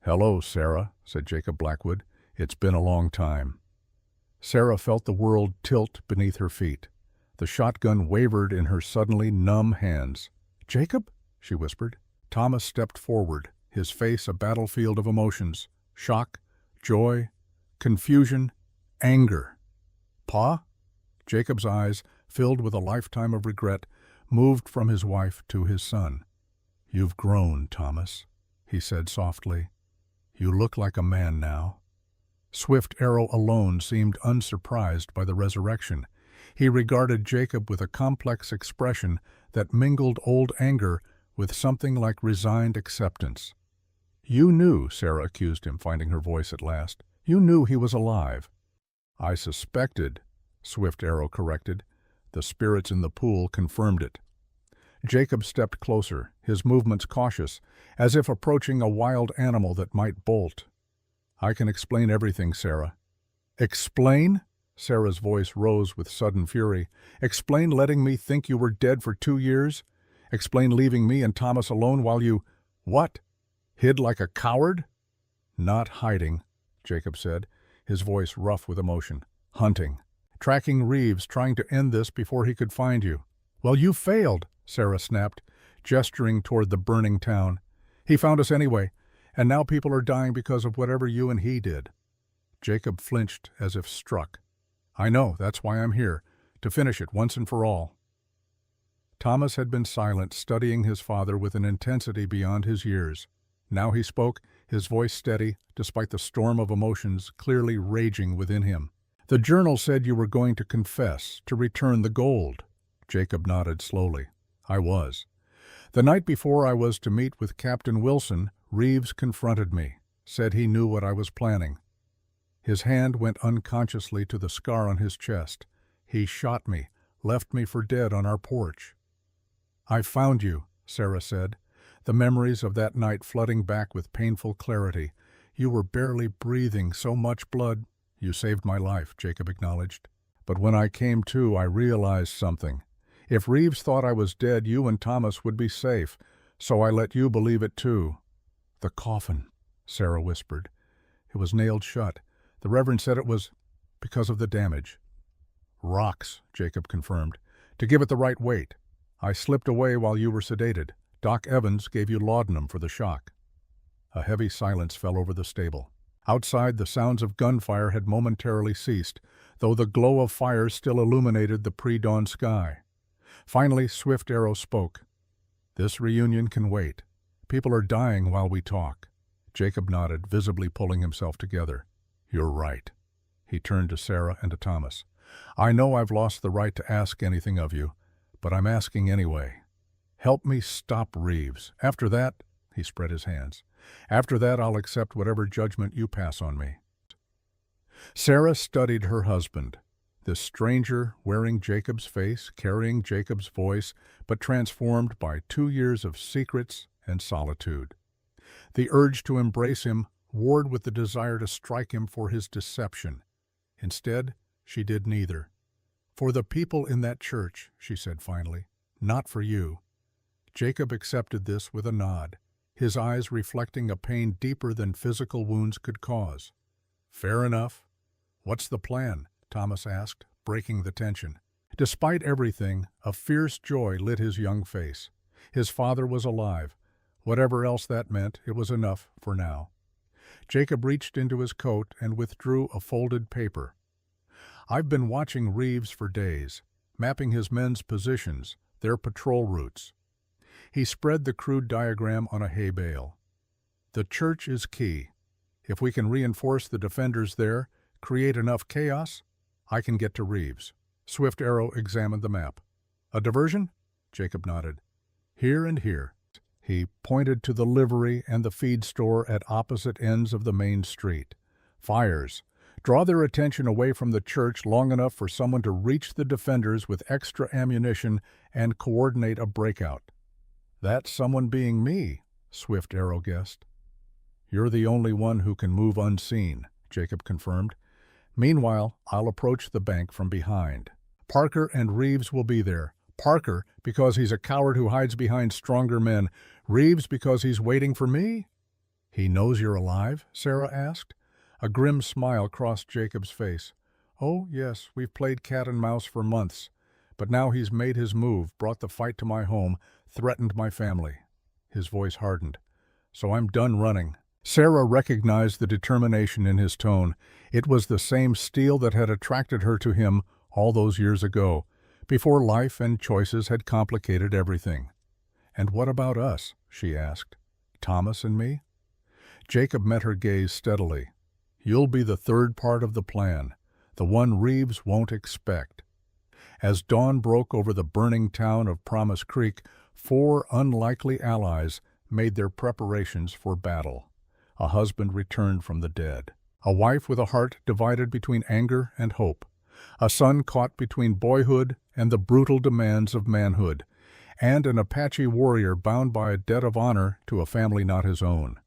Speaker 1: "Hello, Sarah," said Jacob Blackwood. "It's been a long time." Sarah felt the world tilt beneath her feet. The shotgun wavered in her suddenly numb hands. "Jacob?" she whispered. Thomas stepped forward, his face a battlefield of emotions: shock, joy, confusion, anger. "Pa?" Jacob's eyes, filled with a lifetime of regret, moved from his wife to his son. "You've grown, Thomas," he said softly. "You look like a man now." Swift Arrow alone seemed unsurprised by the resurrection. He regarded Jacob with a complex expression that mingled old anger with something like resigned acceptance. "You knew," Sarah accused him, finding her voice at last. "You knew he was alive." "I suspected," Swift Arrow corrected. The spirits in the pool confirmed it. Jacob stepped closer, his movements cautious, as if approaching a wild animal that might bolt. "I can explain everything, Sarah." "Explain?" Sarah's voice rose with sudden fury. "Explain letting me think you were dead for 2 years? Explain leaving me and Thomas alone while you— what? Hid like a coward?" "Not hiding," Jacob said, his voice rough with emotion. "Hunting. Tracking Reeves, trying to end this before he could find you." "Well, you failed," Sarah snapped, gesturing toward the burning town. "He found us anyway, and now people are dying because of whatever you and he did." Jacob flinched as if struck. "I know, that's why I'm here, to finish it once and for all." Thomas had been silent, studying his father with an intensity beyond his years. Now he spoke, his voice steady, despite the storm of emotions clearly raging within him. "The journal said you were going to confess, to return the gold." Jacob nodded slowly. "I was. The night before I was to meet with Captain Wilson, Reeves confronted me, said he knew what I was planning. His hand went unconsciously to the scar on his chest. He shot me, left me for dead on our porch." "I found you," Sarah said, the memories of that night flooding back with painful clarity. "You were barely breathing, so much blood." "You saved my life," Jacob acknowledged. "But when I came to, I realized something. If Reeves thought I was dead, you and Thomas would be safe, so I let you believe it too." "The coffin," Sarah whispered. "It was nailed shut. The Reverend said it was because of the damage." "Rocks," Jacob confirmed, "to give it the right weight. I slipped away while you were sedated. Doc Evans gave you laudanum for the shock." A heavy silence fell over the stable. Outside, the sounds of gunfire had momentarily ceased, though the glow of fires still illuminated the pre-dawn sky. Finally, Swift Arrow spoke. "This reunion can wait. People are dying while we talk." Jacob nodded, visibly pulling himself together. "You're right." He turned to Sarah and to Thomas. "I know I've lost the right to ask anything of you, but I'm asking anyway. Help me stop Reeves. After that," he spread his hands, "after that I'll accept whatever judgment you pass on me." Sarah studied her husband, this stranger wearing Jacob's face, carrying Jacob's voice, but transformed by 2 years of secrets and solitude. The urge to embrace him warred with the desire to strike him for his deception. Instead, she did neither. "For the people in that church," she said finally, "not for you." Jacob accepted this with a nod, his eyes reflecting a pain deeper than physical wounds could cause. "Fair enough. What's the plan?" Thomas asked, breaking the tension. Despite everything, a fierce joy lit his young face. His father was alive. Whatever else that meant, it was enough for now. Jacob reached into his coat and withdrew a folded paper. "I've been watching Reeves for days, mapping his men's positions, their patrol routes." He spread the crude diagram on a hay bale. "The church is key. If we can reinforce the defenders there, create enough chaos, I can get to Reeves." Swift Arrow examined the map. "A diversion?" Jacob nodded. "Here and here." He pointed to the livery and the feed store at opposite ends of the main street. "Fires. Draw their attention away from the church long enough for someone to reach the defenders with extra ammunition and coordinate a breakout." "That someone being me," Swift Arrow guessed. "You're the only one who can move unseen," Jacob confirmed. "Meanwhile, I'll approach the bank from behind. Parker and Reeves will be there. Parker because he's a coward who hides behind stronger men. Reeves because he's waiting for me." "He knows you're alive?" Sarah asked. A grim smile crossed Jacob's face. "Oh, yes, we've played cat and mouse for months. But now he's made his move, brought the fight to my home, threatened my family." His voice hardened. "So I'm done running." Sarah recognized the determination in his tone. It was the same steel that had attracted her to him all those years ago, before life and choices had complicated everything. "And what about us?" she asked. "Thomas and me?" Jacob met her gaze steadily. "You'll be the third part of the plan, the one Reeves won't expect." As dawn broke over the burning town of Promise Creek, 4 unlikely allies made their preparations for battle. A husband returned from the dead. A wife with a heart divided between anger and hope. A son caught between boyhood and the brutal demands of manhood. And an Apache warrior bound by a debt of honor to a family not his own.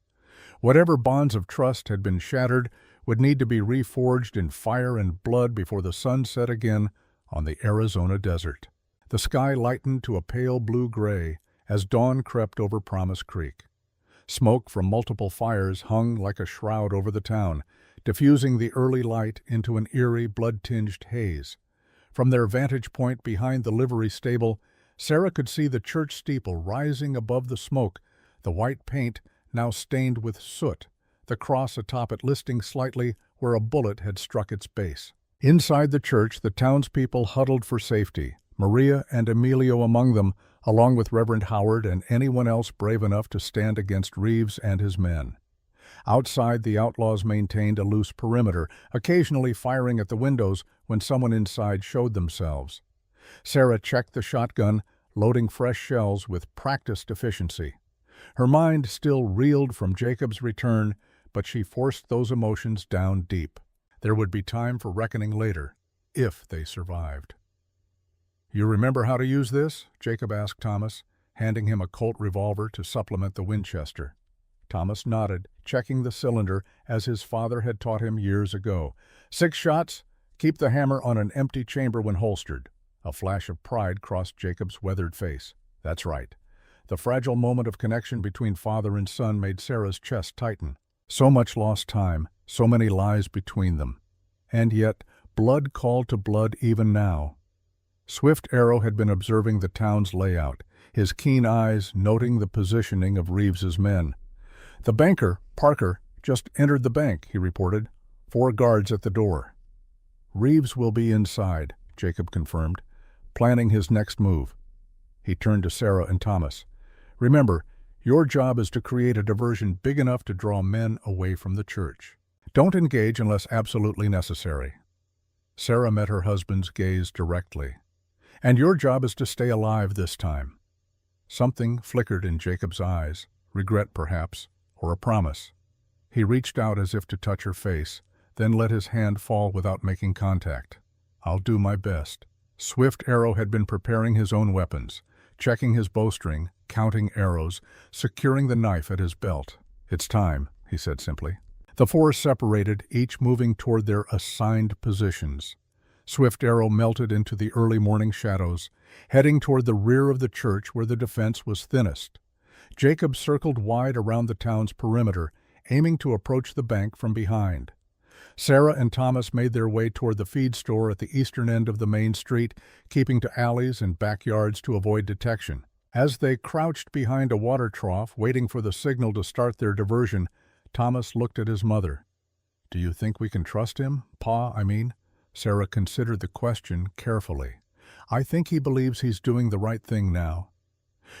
Speaker 1: Whatever bonds of trust had been shattered would need to be reforged in fire and blood before the sun set again on the Arizona desert. The sky lightened to a pale blue-gray as dawn crept over Promise Creek. Smoke from multiple fires hung like a shroud over the town, diffusing the early light into an eerie, blood-tinged haze. From their vantage point behind the livery stable, Sarah could see the church steeple rising above the smoke, the white paint now stained with soot, the cross atop it listing slightly where a bullet had struck its base. Inside the church, the townspeople huddled for safety, Maria and Emilio among them, along with Reverend Howard and anyone else brave enough to stand against Reeves and his men. Outside, the outlaws maintained a loose perimeter, occasionally firing at the windows when someone inside showed themselves. Sarah checked the shotgun, loading fresh shells with practiced efficiency. Her mind still reeled from Jacob's return, but she forced those emotions down deep. There would be time for reckoning later, if they survived. "You remember how to use this?" Jacob asked Thomas, handing him a Colt revolver to supplement the Winchester. Thomas nodded, checking the cylinder as his father had taught him years ago. 6 shots? Keep the hammer on an empty chamber when holstered. A flash of pride crossed Jacob's weathered face. That's right. The fragile moment of connection between father and son made Sarah's chest tighten. So much lost time, so many lies between them. And yet, blood called to blood even now. Swift Arrow had been observing the town's layout, his keen eyes noting the positioning of Reeves's men. "The banker, Parker, just entered the bank," he reported. 4 guards at the door. "Reeves will be inside," Jacob confirmed, planning his next move. He turned to Sarah and Thomas. "Remember, your job is to create a diversion big enough to draw men away from the church. Don't engage unless absolutely necessary." Sarah met her husband's gaze directly. "And your job is to stay alive this time." Something flickered in Jacob's eyes, regret perhaps, or a promise. He reached out as if to touch her face, then let his hand fall without making contact. "I'll do my best." Swift Arrow had been preparing his own weapons, checking his bowstring, counting arrows, securing the knife at his belt. "It's time," he said simply. The 4 separated, each moving toward their assigned positions. Swift Arrow melted into the early morning shadows, heading toward the rear of the church where the defense was thinnest. Jacob circled wide around the town's perimeter, aiming to approach the bank from behind. Sarah and Thomas made their way toward the feed store at the eastern end of the main street, keeping to alleys and backyards to avoid detection. As they crouched behind a water trough, waiting for the signal to start their diversion, Thomas looked at his mother. "Do you think we can trust him, Pa, I mean?" Sarah considered the question carefully. "I think he believes he's doing the right thing now."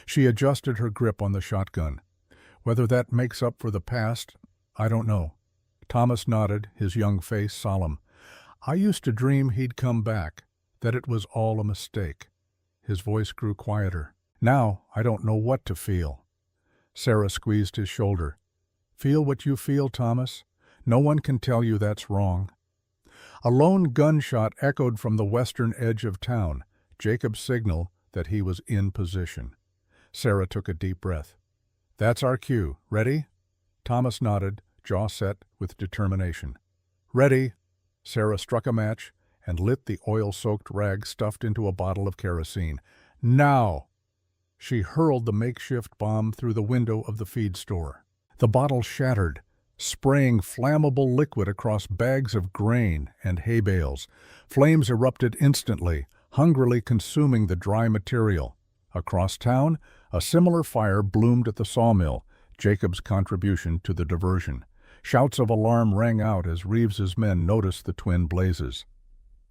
Speaker 1: She adjusted her grip on the shotgun. "Whether that makes up for the past, I don't know." Thomas nodded, his young face solemn. "I used to dream he'd come back, that it was all a mistake." His voice grew quieter. "Now I don't know what to feel." Sarah squeezed his shoulder. "Feel what you feel, Thomas. No one can tell you that's wrong." A lone gunshot echoed from the western edge of town, Jacob's signal that he was in position. Sarah took a deep breath. "That's our cue. Ready?" Thomas nodded, jaw set with determination. "Ready." Sarah struck a match and lit the oil-soaked rag stuffed into a bottle of kerosene. "Now!" She hurled the makeshift bomb through the window of the feed store. The bottle shattered, spraying flammable liquid across bags of grain and hay bales. Flames erupted instantly, hungrily consuming the dry material. Across town, a similar fire bloomed at the sawmill, Jacob's contribution to the diversion. Shouts of alarm rang out as Reeves's men noticed the twin blazes.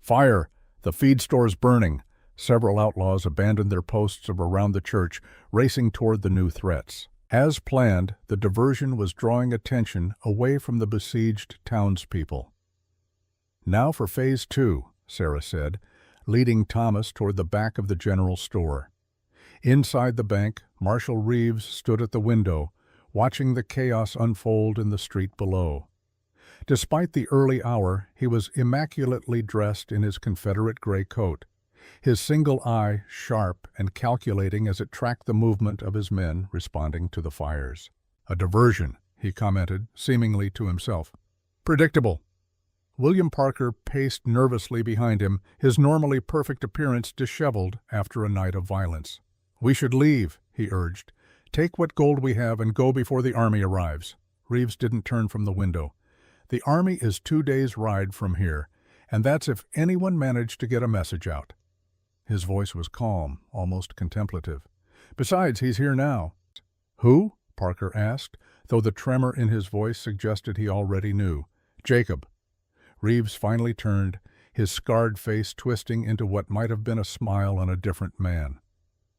Speaker 1: "Fire! The feed store's burning!" Several outlaws abandoned their posts around the church, racing toward the new threats. As planned, the diversion was drawing attention away from the besieged townspeople. "Now for Phase 2, Sarah said, leading Thomas toward the back of the general store. Inside the bank, Marshal Reeves stood at the window, watching the chaos unfold in the street below. Despite the early hour, he was immaculately dressed in his Confederate gray coat, his single eye sharp and calculating as it tracked the movement of his men responding to the fires. "A diversion," he commented, seemingly to himself. "Predictable." William Parker paced nervously behind him, his normally perfect appearance disheveled after a night of violence. "We should leave," he urged. "Take what gold we have and go before the army arrives." Reeves didn't turn from the window. "The army is 2 days' ride from here, and that's if anyone managed to get a message out." His voice was calm, almost contemplative. "Besides, he's here now." "Who?" Parker asked, though the tremor in his voice suggested he already knew. "Jacob." Reeves finally turned, his scarred face twisting into what might have been a smile on a different man.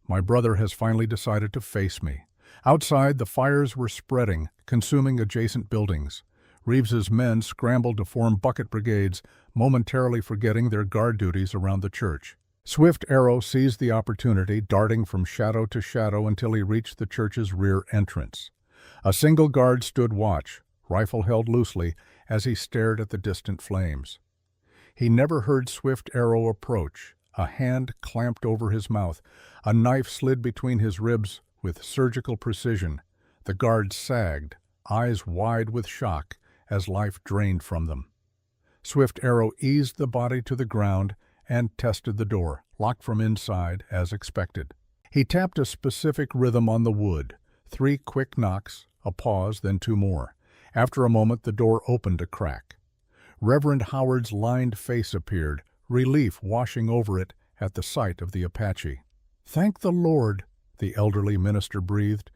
Speaker 1: "My brother has finally decided to face me." Outside, the fires were spreading, consuming adjacent buildings. Reeves's men scrambled to form bucket brigades, momentarily forgetting their guard duties around the church. Swift Arrow seized the opportunity, darting from shadow to shadow until he reached the church's rear entrance. A single guard stood watch, rifle held loosely, as he stared at the distant flames. He never heard Swift Arrow approach, A hand clamped over his mouth. A knife slid between his ribs with surgical precision. The guards sagged, eyes wide with shock, as life drained from them. Swift Arrow eased the body to the ground and tested the door, locked from inside as expected. He tapped a specific rhythm on the wood. 3 quick knocks, a pause, then 2 more. After a moment, the door opened a crack. Reverend Howard's lined face appeared, relief washing over it at the sight of the Apache. "Thank the Lord," the elderly minister breathed.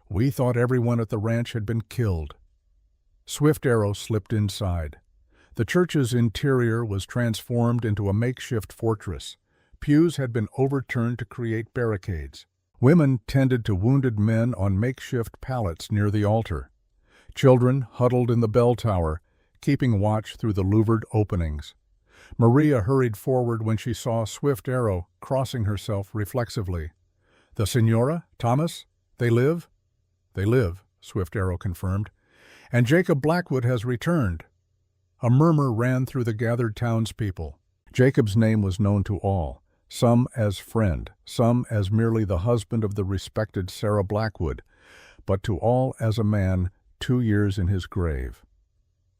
Speaker 1: "We thought everyone at the ranch had been killed." Swift Arrow slipped inside. The church's interior was transformed into a makeshift fortress. Pews had been overturned to create barricades. Women tended to wounded men on makeshift pallets near the altar. Children huddled in the bell tower, keeping watch through the louvered openings. Maria hurried forward when she saw Swift Arrow crossing herself reflexively. "The Senora? Thomas? They live?" "They live," Swift Arrow confirmed. "And Jacob Blackwood has returned." A murmur ran through the gathered townspeople. Jacob's name was known to all, some as friend, some as merely the husband of the respected Sarah Blackwood, but to all as a man 2 years in his grave.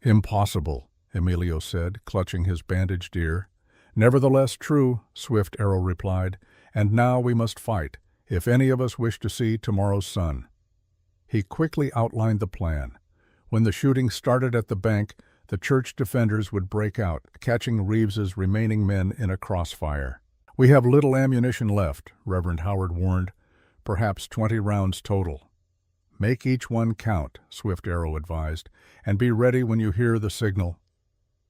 Speaker 1: "Impossible," Emilio said, clutching his bandaged ear. "Nevertheless true," Swift Arrow replied, "and now we must fight, if any of us wish to see tomorrow's sun." He quickly outlined the plan. When the shooting started at the bank, the church defenders would break out, catching Reeves's remaining men in a crossfire. "We have little ammunition left," Reverend Howard warned, "perhaps 20 rounds total." "Make each one count," Swift Arrow advised, "and be ready when you hear the signal."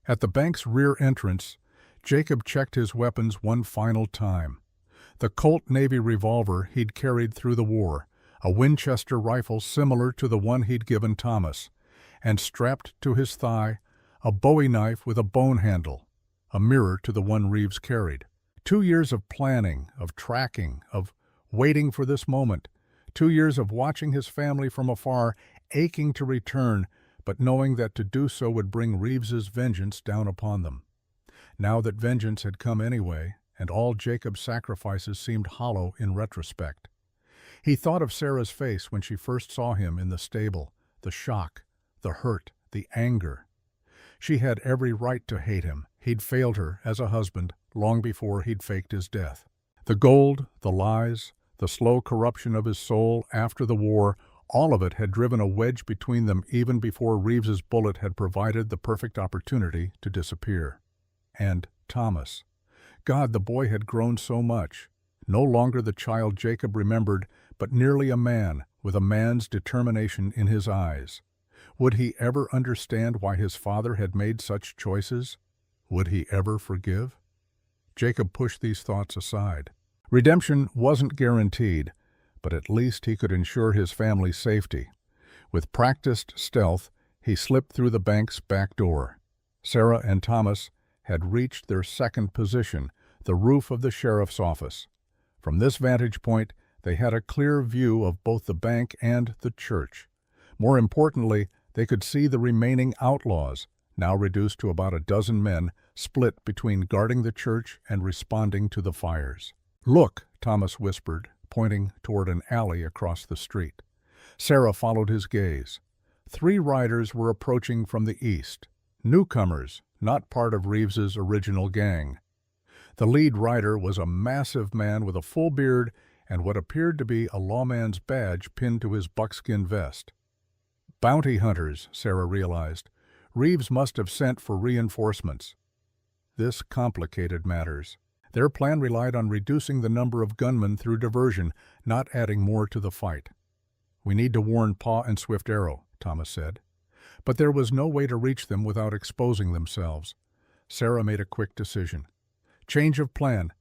Speaker 1: At the bank's rear entrance, Jacob checked his weapons one final time. The Colt Navy revolver he'd carried through the war, a Winchester rifle similar to the one he'd given Thomas, and strapped to his thigh, a Bowie knife with a bone handle, a mirror to the one Reeves carried. 2 years of planning, of tracking, of waiting for this moment. 2 years of watching his family from afar, aching to return, but knowing that to do so would bring Reeves's vengeance down upon them. Now that vengeance had come anyway, and all Jacob's sacrifices seemed hollow in retrospect. He thought of Sarah's face when she first saw him in the stable, the shock, the hurt, the anger. She had every right to hate him. He'd failed her as a husband long before he'd faked his death. The gold, the lies, the slow corruption of his soul after the war, all of it had driven a wedge between them even before Reeves's bullet had provided the perfect opportunity to disappear. And Thomas. God, the boy had grown so much. No longer the child Jacob remembered, but nearly a man, with a man's determination in his eyes. Would he ever understand why his father had made such choices? Would he ever forgive? Jacob pushed these thoughts aside. Redemption wasn't guaranteed, but at least he could ensure his family's safety. With practiced stealth, he slipped through the bank's back door. Sarah and Thomas had reached their second position, the roof of the sheriff's office. From this vantage point, they had a clear view of both the bank and the church. More importantly, they could see the remaining outlaws, now reduced to about a dozen men, split between guarding the church and responding to the fires. "Look," Thomas whispered, pointing toward an alley across the street. Sarah followed his gaze. 3 riders were approaching from the east. Newcomers, not part of Reeves's original gang. The lead rider was a massive man with a full beard and what appeared to be a lawman's badge pinned to his buckskin vest. Bounty hunters, Sarah realized. Reeves must have sent for reinforcements. This complicated matters. Their plan relied on reducing the number of gunmen through diversion, not adding more to the fight. "We need to warn Paw and Swift Arrow," Thomas said. But there was no way to reach them without exposing themselves. Sarah made a quick decision. "Change of plan.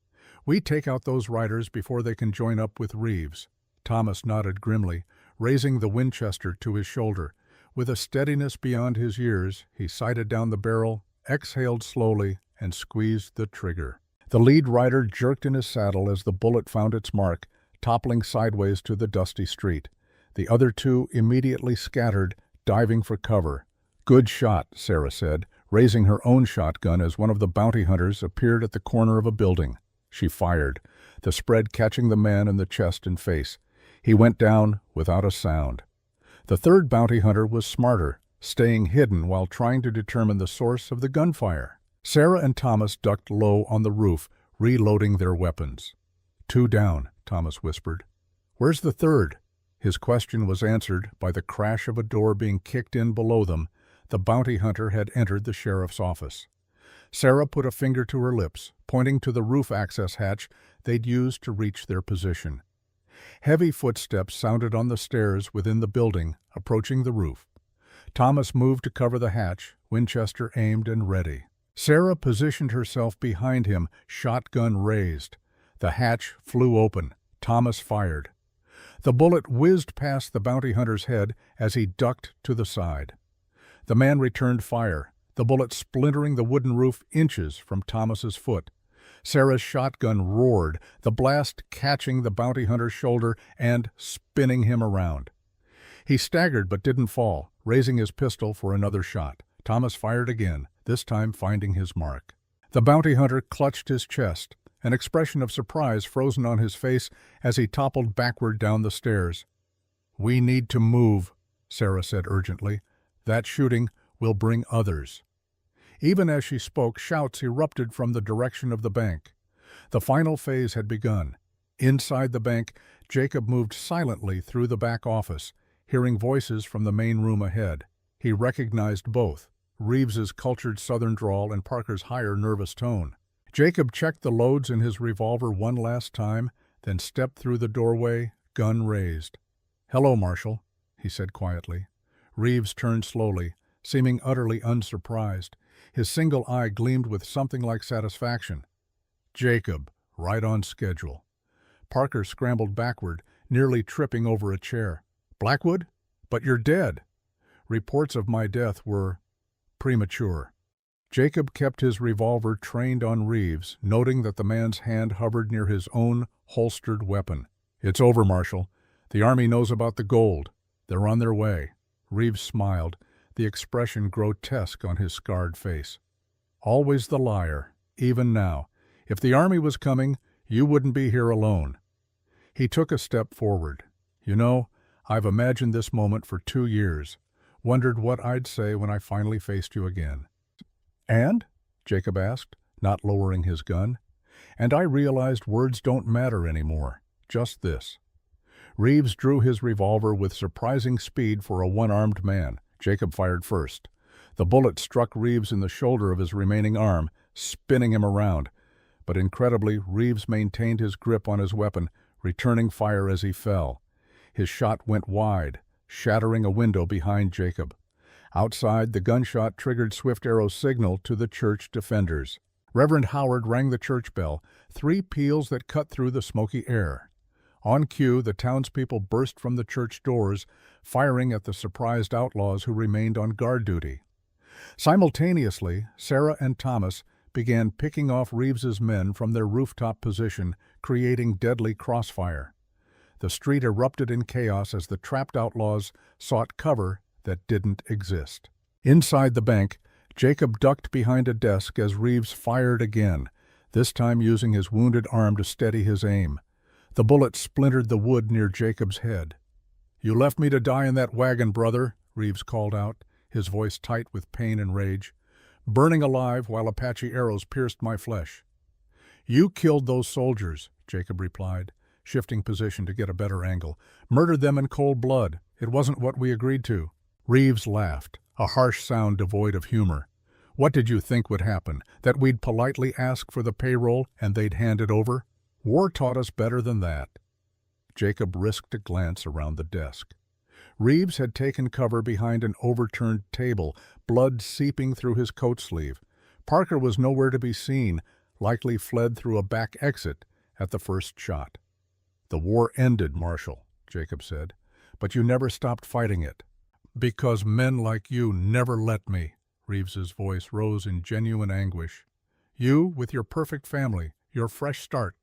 Speaker 1: We take out those riders before they can join up with Reeves." Thomas nodded grimly, raising the Winchester to his shoulder. With a steadiness beyond his years, he sighted down the barrel, exhaled slowly, and squeezed the trigger. The lead rider jerked in his saddle as the bullet found its mark, toppling sideways to the dusty street. The other 2 immediately scattered, diving for cover. "Good shot," Sarah said, raising her own shotgun as one of the bounty hunters appeared at the corner of a building. She fired, the spread catching the man in the chest and face. He went down without a sound. The third bounty hunter was smarter, staying hidden while trying to determine the source of the gunfire. Sarah and Thomas ducked low on the roof, reloading their weapons. "Two down," Thomas whispered. "Where's the third?" His question was answered by the crash of a door being kicked in below them. The bounty hunter had entered the sheriff's office. Sarah put a finger to her lips, pointing to the roof access hatch they'd used to reach their position. Heavy footsteps sounded on the stairs within the building, approaching the roof. Thomas moved to cover the hatch, Winchester aimed and ready. Sarah positioned herself behind him, shotgun raised. The hatch flew open. Thomas fired. The bullet whizzed past the bounty hunter's head as he ducked to the side. The man returned fire, the bullet splintering the wooden roof inches from Thomas's foot. Sarah's shotgun roared, the blast catching the bounty hunter's shoulder and spinning him around. He staggered but didn't fall, raising his pistol for another shot. Thomas fired again, this time finding his mark. The bounty hunter clutched his chest, an expression of surprise frozen on his face as he toppled backward down the stairs. "We need to move," Sarah said urgently. "That shooting will bring others." Even as she spoke, shouts erupted from the direction of the bank. The final phase had begun. Inside the bank, Jacob moved silently through the back office, hearing voices from the main room ahead. He recognized both, Reeves's cultured southern drawl and Parker's higher nervous tone. Jacob checked the loads in his revolver one last time, then stepped through the doorway, gun raised. "Hello, Marshal," he said quietly. Reeves turned slowly, seeming utterly unsurprised. His single eye gleamed with something like satisfaction. "Jacob, right on schedule." Parker scrambled backward, nearly tripping over a chair. "Blackwood? But you're dead." "Reports of my death were premature." Jacob kept his revolver trained on Reeves, noting that the man's hand hovered near his own holstered weapon. "It's over, Marshal. The Army knows about the gold. They're on their way." Reeves smiled, the expression grotesque on his scarred face. "Always the liar, even now. If the Army was coming, you wouldn't be here alone." He took a step forward. "You know, I've imagined this moment for 2 years, wondered what I'd say when I finally faced you again." "And?" Jacob asked, not lowering his gun. "And I realized words don't matter anymore. Just this." Reeves drew his revolver with surprising speed for a one-armed man. Jacob fired first. The bullet struck Reeves in the shoulder of his remaining arm, spinning him around. But incredibly, Reeves maintained his grip on his weapon, returning fire as he fell. His shot went wide, shattering a window behind Jacob. Outside, the gunshot triggered Swift Arrow's signal to the church defenders. Reverend Howard rang the church bell, 3 peals that cut through the smoky air. On cue, the townspeople burst from the church doors, firing at the surprised outlaws who remained on guard duty. Simultaneously, Sarah and Thomas began picking off Reeves's men from their rooftop position, creating deadly crossfire. The street erupted in chaos as the trapped outlaws sought cover that didn't exist. Inside the bank, Jacob ducked behind a desk as Reeves fired again, this time using his wounded arm to steady his aim. The bullet splintered the wood near Jacob's head. "You left me to die in that wagon, brother," Reeves called out, his voice tight with pain and rage. "Burning alive while Apache arrows pierced my flesh." "You killed those soldiers," Jacob replied, shifting position to get a better angle. "Murdered them in cold blood. It wasn't what we agreed to." Reeves laughed, a harsh sound devoid of humor. "What did you think would happen? That we'd politely ask for the payroll and they'd hand it over? War taught us better than that." Jacob risked a glance around the desk. Reeves had taken cover behind an overturned table, blood seeping through his coat sleeve. Parker was nowhere to be seen, likely fled through a back exit at the first shot. "The war ended, Marshal," Jacob said, "but you never stopped fighting it." "Because men like you never let me," Reeves's voice rose in genuine anguish. "You, with your perfect family, your fresh start.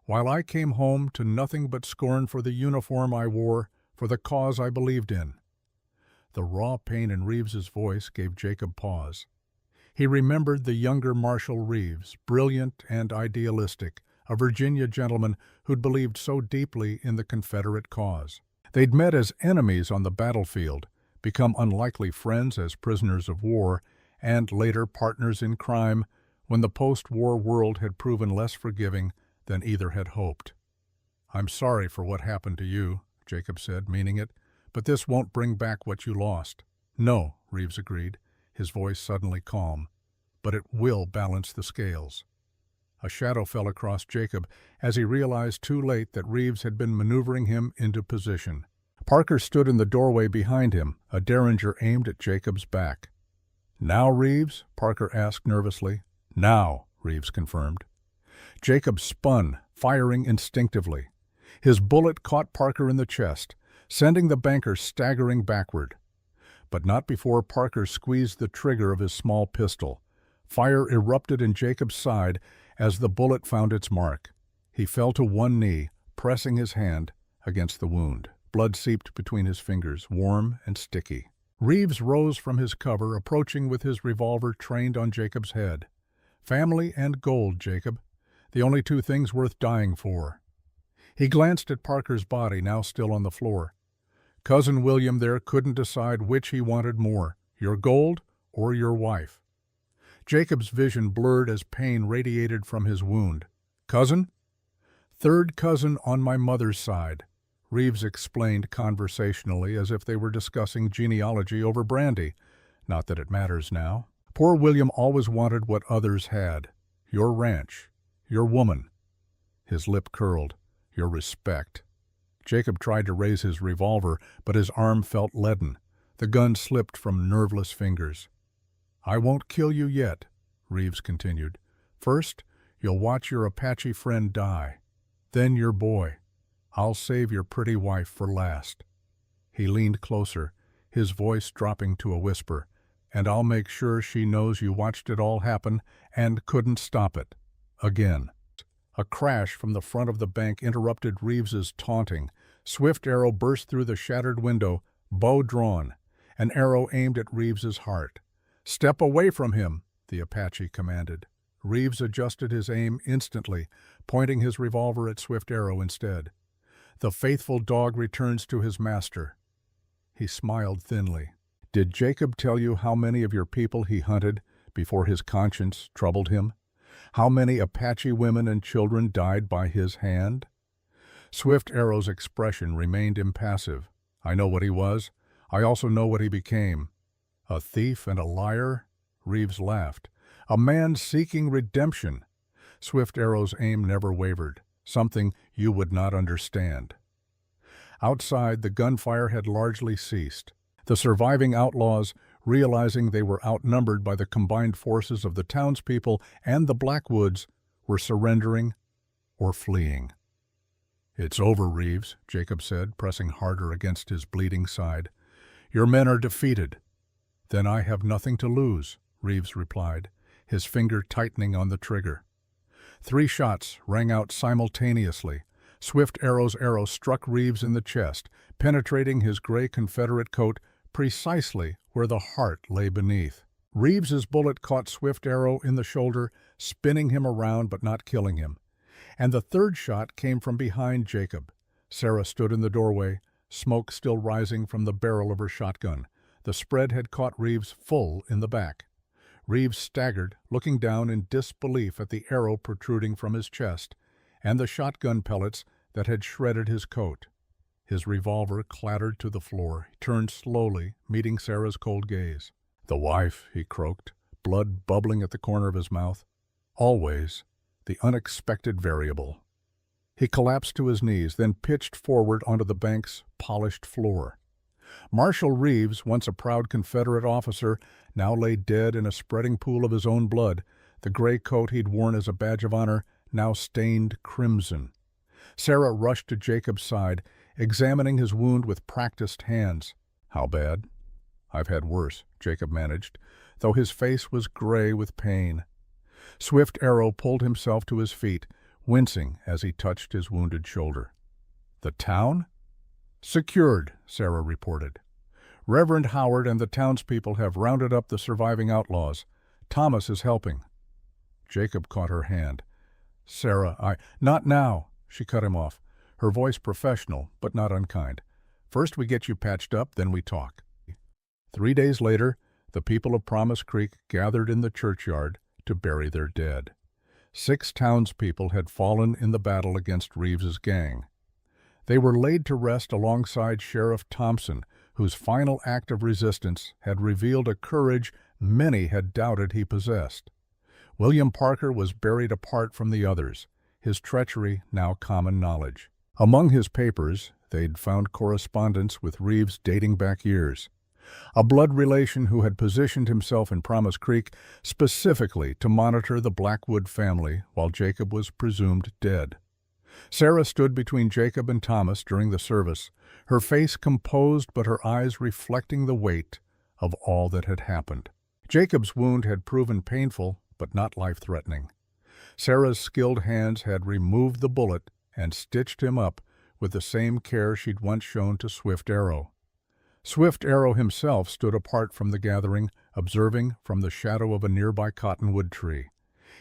Speaker 1: While I came home to nothing but scorn for the uniform I wore, for the cause I believed in." The raw pain in Reeves's voice gave Jacob pause. He remembered the younger Marshal Reeves, brilliant and idealistic, a Virginia gentleman who'd believed so deeply in the Confederate cause. They'd met as enemies on the battlefield, become unlikely friends as prisoners of war, and later partners in crime when the post-war world had proven less forgiving than either had hoped. "I'm sorry for what happened to you," Jacob said, meaning it, "but this won't bring back what you lost." "No," Reeves agreed, his voice suddenly calm, "but it will balance the scales." A shadow fell across Jacob as he realized too late that Reeves had been maneuvering him into position. Parker stood in the doorway behind him, a derringer aimed at Jacob's back. "Now, Reeves?" Parker asked nervously. "Now," Reeves confirmed. Jacob spun, firing instinctively. His bullet caught Parker in the chest, sending the banker staggering backward. But not before Parker squeezed the trigger of his small pistol. Fire erupted in Jacob's side as the bullet found its mark. He fell to one knee, pressing his hand against the wound. Blood seeped between his fingers, warm and sticky. Reeves rose from his cover, approaching with his revolver trained on Jacob's head. "Family and gold, Jacob. The only two things worth dying for." He glanced at Parker's body, now still on the floor. Cousin William there couldn't decide which he wanted more, your gold or your wife. Jacob's vision blurred as pain radiated from his wound. "Cousin?" "Third cousin on my mother's side," Reeves explained conversationally as if they were discussing genealogy over brandy. "Not that it matters now. Poor William always wanted what others had. Your ranch. Your woman." His lip curled. "Your respect." Jacob tried to raise his revolver, but his arm felt leaden. The gun slipped from nerveless fingers. "I won't kill you yet," Reeves continued. "First, you'll watch your Apache friend die. Then your boy. I'll save your pretty wife for last." He leaned closer, his voice dropping to a whisper. "And I'll make sure she knows you watched it all happen and couldn't stop it. Again." A crash from the front of the bank interrupted Reeves's taunting. Swift arrow burst through the shattered window, bow drawn. An arrow aimed at Reeves's heart. "Step away from him," the Apache commanded. Reeves adjusted his aim instantly, pointing his revolver at Swift arrow instead. "The faithful dog returns to his master." He smiled thinly. "Did Jacob tell you how many of your people he hunted before his conscience troubled him? How many Apache women and children died by his hand?" Swift Arrow's expression remained impassive. "I know what he was. I also know what he became." "A thief and a liar?" Reeves laughed. "A man seeking redemption." Swift Arrow's aim never wavered. "Something you would not understand." Outside, the gunfire had largely ceased. The surviving outlaws, realizing they were outnumbered by the combined forces of the townspeople and the Blackwoods, were surrendering or fleeing. "It's over, Reeves," Jacob said, pressing harder against his bleeding side. "Your men are defeated." "Then I have nothing to lose," Reeves replied, his finger tightening on the trigger. 3 shots rang out simultaneously. Swift Arrow's arrow struck Reeves in the chest, penetrating his gray Confederate coat precisely where the heart lay beneath. Reeves's bullet caught Swift Arrow in the shoulder, spinning him around but not killing him. And the third shot came from behind Jacob. Sarah stood in the doorway, smoke still rising from the barrel of her shotgun. The spread had caught Reeves full in the back. Reeves staggered, looking down in disbelief at the arrow protruding from his chest, and the shotgun pellets that had shredded his coat. His revolver clattered to the floor. He turned slowly, meeting Sarah's cold gaze. "The wife," he croaked, blood bubbling at the corner of his mouth. "Always the unexpected variable." He collapsed to his knees, then pitched forward onto the bank's polished floor. Marshal Reeves, once a proud Confederate officer, now lay dead in a spreading pool of his own blood, the gray coat he'd worn as a badge of honor now stained crimson. Sarah rushed to Jacob's side, examining his wound with practiced hands. "How bad?" "I've had worse," Jacob managed, though his face was gray with pain. Swift Arrow pulled himself to his feet, wincing as he touched his wounded shoulder. "The town?" "Secured," Sarah reported. "Reverend Howard and the townspeople have rounded up the surviving outlaws. Thomas is helping." Jacob caught her hand. Sarah, Not now, she cut him off, her voice professional but not unkind. First we get you patched up, then we talk. 3 days later, the people of Promise Creek gathered in the churchyard to bury their dead. 6 townspeople had fallen in the battle against Reeves's gang. They were laid to rest alongside Sheriff Thompson, whose final act of resistance had revealed a courage many had doubted he possessed. William Parker was buried apart from the others, his treachery now common knowledge. Among his papers, they'd found correspondence with Reeves dating back years, a blood relation who had positioned himself in Promise Creek specifically to monitor the Blackwood family while Jacob was presumed dead. Sarah stood between Jacob and Thomas during the service, her face composed but her eyes reflecting the weight of all that had happened. Jacob's wound had proven painful but not life-threatening. Sarah's skilled hands had removed the bullet and stitched him up with the same care she'd once shown to Swift Arrow. Swift Arrow himself stood apart from the gathering, observing from the shadow of a nearby cottonwood tree.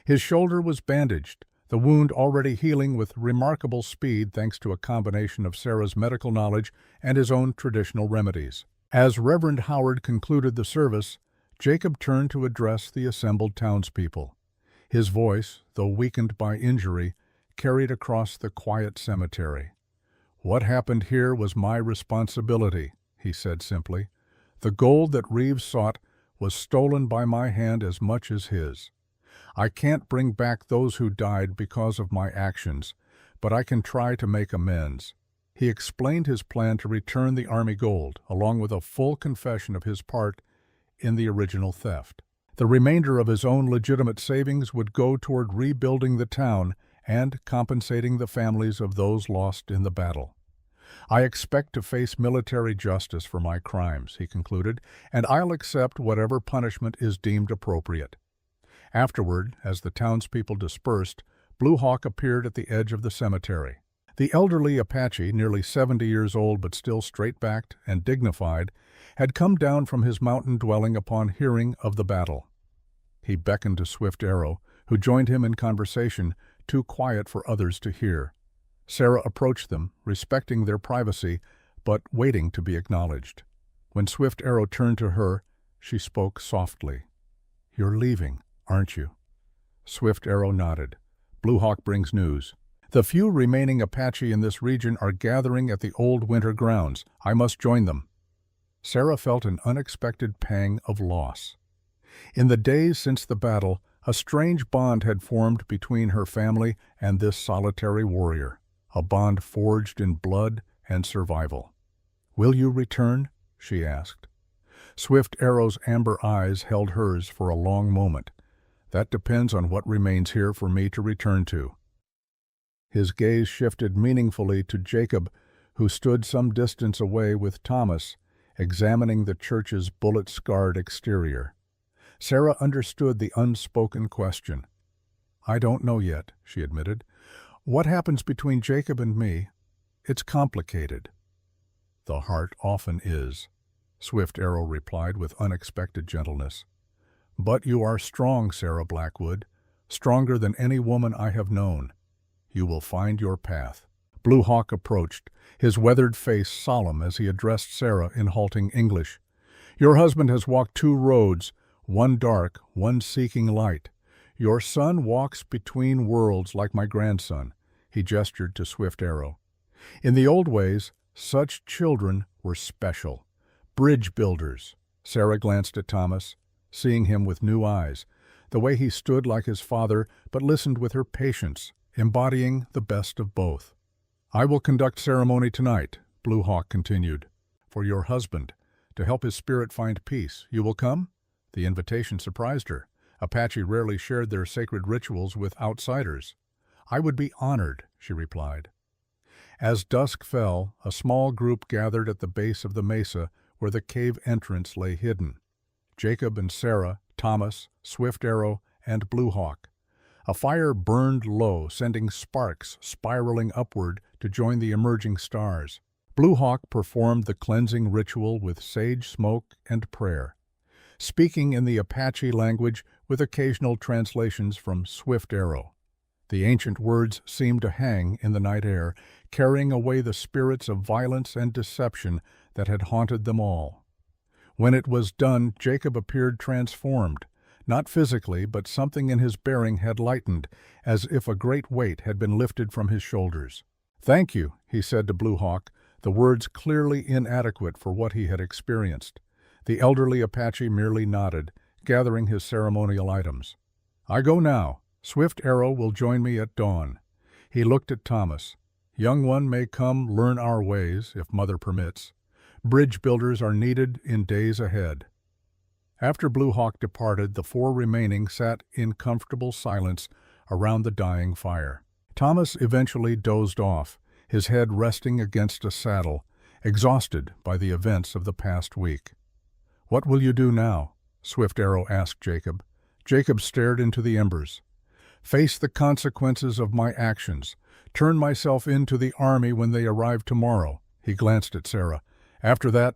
Speaker 1: His shoulder was bandaged, the wound already healing with remarkable speed thanks to a combination of Sarah's medical knowledge and his own traditional remedies. As Reverend Howard concluded the service, Jacob turned to address the assembled townspeople. His voice, though weakened by injury, carried across the quiet cemetery. "What happened here was my responsibility," he said simply. "The gold that Reeves sought was stolen by my hand as much as his. I can't bring back those who died because of my actions, but I can try to make amends." He explained his plan to return the army gold, along with a full confession of his part in the original theft. The remainder of his own legitimate savings would go toward rebuilding the town and compensating the families of those lost in the battle. "I expect to face military justice for my crimes," he concluded, "and I'll accept whatever punishment is deemed appropriate." Afterward, as the townspeople dispersed, Blue Hawk appeared at the edge of the cemetery. The elderly Apache, nearly 70 years old but still straight-backed and dignified, had come down from his mountain dwelling upon hearing of the battle. He beckoned to Swift Arrow, who joined him in conversation, too quiet for others to hear. Sarah approached them, respecting their privacy, but waiting to be acknowledged. When Swift Arrow turned to her, she spoke softly. "You're leaving, aren't you?" Swift Arrow nodded. "Blue Hawk brings news. The few remaining Apache in this region are gathering at the old winter grounds. I must join them." Sarah felt an unexpected pang of loss. In the days since the battle, a strange bond had formed between her family and this solitary warrior, a bond forged in blood and survival. "Will you return?" she asked. Swift Arrow's amber eyes held hers for a long moment. "That depends on what remains here for me to return to." His gaze shifted meaningfully to Jacob, who stood some distance away with Thomas, examining the church's bullet-scarred exterior. Sarah understood the unspoken question. "I don't know yet," she admitted. "What happens between Jacob and me? It's complicated." "The heart often is," Swift Arrow replied with unexpected gentleness. "But you are strong, Sarah Blackwood, stronger than any woman I have known. You will find your path." Blue Hawk approached, his weathered face solemn as he addressed Sarah in halting English. "Your husband has walked 2 roads, one dark, one seeking light. Your son walks between worlds like my grandson," he gestured to Swift Arrow. "In the old ways, such children were special. Bridge builders." Sarah glanced at Thomas, seeing him with new eyes, the way he stood like his father but listened with her patience, embodying the best of both. "I will conduct ceremony tonight," Blue Hawk continued, "for your husband, to help his spirit find peace. You will come?" The invitation surprised her. Apache rarely shared their sacred rituals with outsiders. "I would be honored," she replied. As dusk fell, a small group gathered at the base of the mesa where the cave entrance lay hidden. Jacob and Sarah, Thomas, Swift Arrow, and Blue Hawk. A fire burned low, sending sparks spiraling upward to join the emerging stars. Blue Hawk performed the cleansing ritual with sage smoke and prayer, speaking in the Apache language with occasional translations from Swift Arrow. The ancient words seemed to hang in the night air, carrying away the spirits of violence and deception that had haunted them all. When it was done, Jacob appeared transformed. Not physically, but something in his bearing had lightened, as if a great weight had been lifted from his shoulders. "Thank you," he said to Blue Hawk, the words clearly inadequate for what he had experienced. The elderly Apache merely nodded, gathering his ceremonial items. "I go now. Swift Arrow will join me at dawn." He looked at Thomas. "Young one may come learn our ways, if Mother permits. Bridge builders are needed in days ahead." After Blue Hawk departed, the four remaining sat in comfortable silence around the dying fire. Thomas eventually dozed off, his head resting against a saddle, exhausted by the events of the past week. "What will you do now?" Swift Arrow asked Jacob. Jacob stared into the embers. "Face the consequences of my actions. Turn myself in to the army when they arrive tomorrow." He glanced at Sarah. "After that,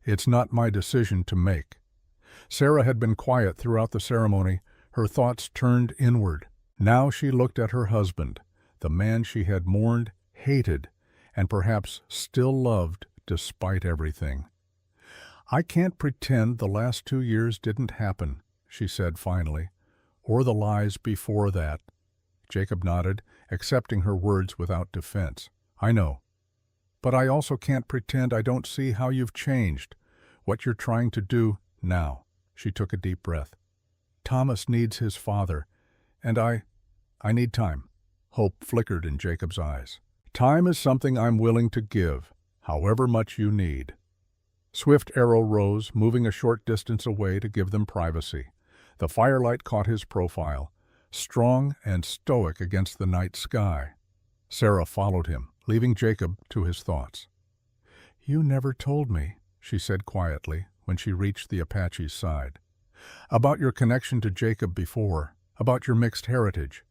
Speaker 1: it's not my decision to make." Sarah had been quiet throughout the ceremony, her thoughts turned inward. Now she looked at her husband, the man she had mourned, hated, and perhaps still loved despite everything. "I can't pretend the last 2 years didn't happen," she said finally, "or the lies before that." Jacob nodded, accepting her words without defense. "I know. But I also can't pretend I don't see how you've changed, what you're trying to do now." She took a deep breath. "Thomas needs his father, and I need time." Hope flickered in Jacob's eyes. "Time is something I'm willing to give, however much you need." Swift Arrow rose, moving a short distance away to give them privacy. The firelight caught his profile, strong and stoic against the night sky. Sarah followed him, leaving Jacob to his thoughts. "You never told me," she said quietly when she reached the Apache's side. "About your connection to Jacob before, about your mixed heritage."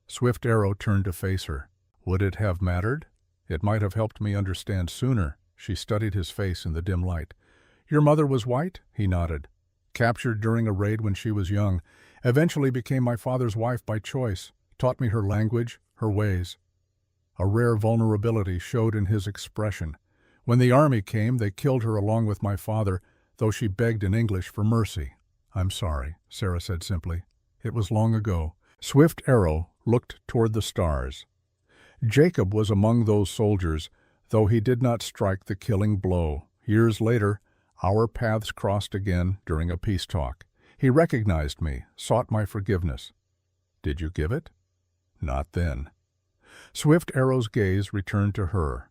Speaker 1: Swift Arrow turned to face her. "Would it have mattered? It might have helped me understand sooner." She studied his face in the dim light. "Your mother was white?" He nodded. "Captured during a raid when she was young. Eventually became my father's wife by choice. Taught me her language, her ways." A rare vulnerability showed in his expression. "When the army came, they killed her along with my father, though she begged in English for mercy." "I'm sorry," Sarah said simply. "It was long ago." Swift Arrow looked toward the stars. Jacob was among those soldiers, though he did not strike the killing blow. Years later, our paths crossed again during a peace talk. He recognized me, sought my forgiveness. "Did you give it?" "Not then." Swift Arrow's gaze returned to her.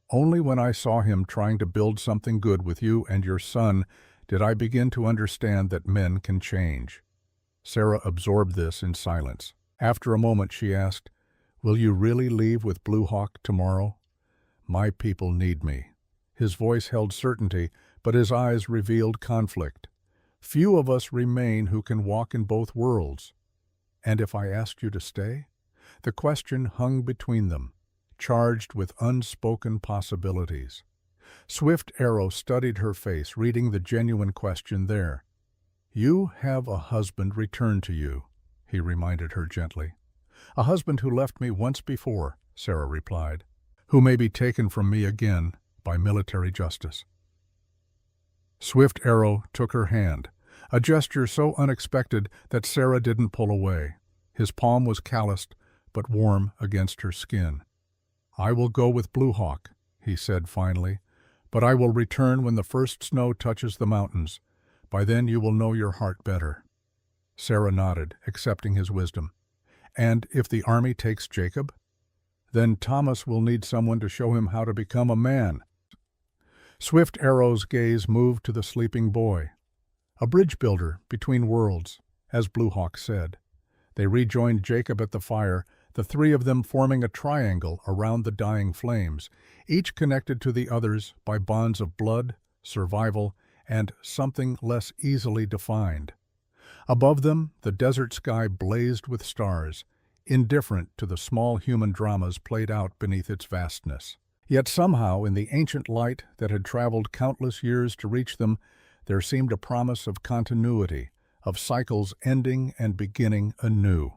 Speaker 1: "Only when I saw him trying to build something good with you and your son did I begin to understand that men can change." Sarah absorbed this in silence. After a moment she asked, "Will you really leave with Blue Hawk tomorrow?" "My people need me." His voice held certainty, but his eyes revealed conflict. "Few of us remain who can walk in both worlds." "And if I asked you to stay?" The question hung between them, charged with unspoken possibilities. Swift Arrow studied her face, reading the genuine question there. "You have a husband returned to you," he reminded her gently. "A husband who left me once before," Sarah replied, "who may be taken from me again by military justice." Swift Arrow took her hand, a gesture so unexpected that Sarah didn't pull away. His palm was calloused, but warm against her skin. "I will go with Blue Hawk," he said finally, "but I will return when the first snow touches the mountains. By then you will know your heart better." Sarah nodded, accepting his wisdom. "And if the army takes Jacob?" "Then Thomas will need someone to show him how to become a man." Swift Arrow's gaze moved to the sleeping boy. "A bridge builder between worlds," as Blue Hawk said. They rejoined Jacob at the fire, the three of them forming a triangle around the dying flames, each connected to the others by bonds of blood, survival, and something less easily defined. Above them, the desert sky blazed with stars, indifferent to the small human dramas played out beneath its vastness. Yet somehow, in the ancient light that had traveled countless years to reach them, there seemed a promise of continuity, of cycles ending and beginning anew.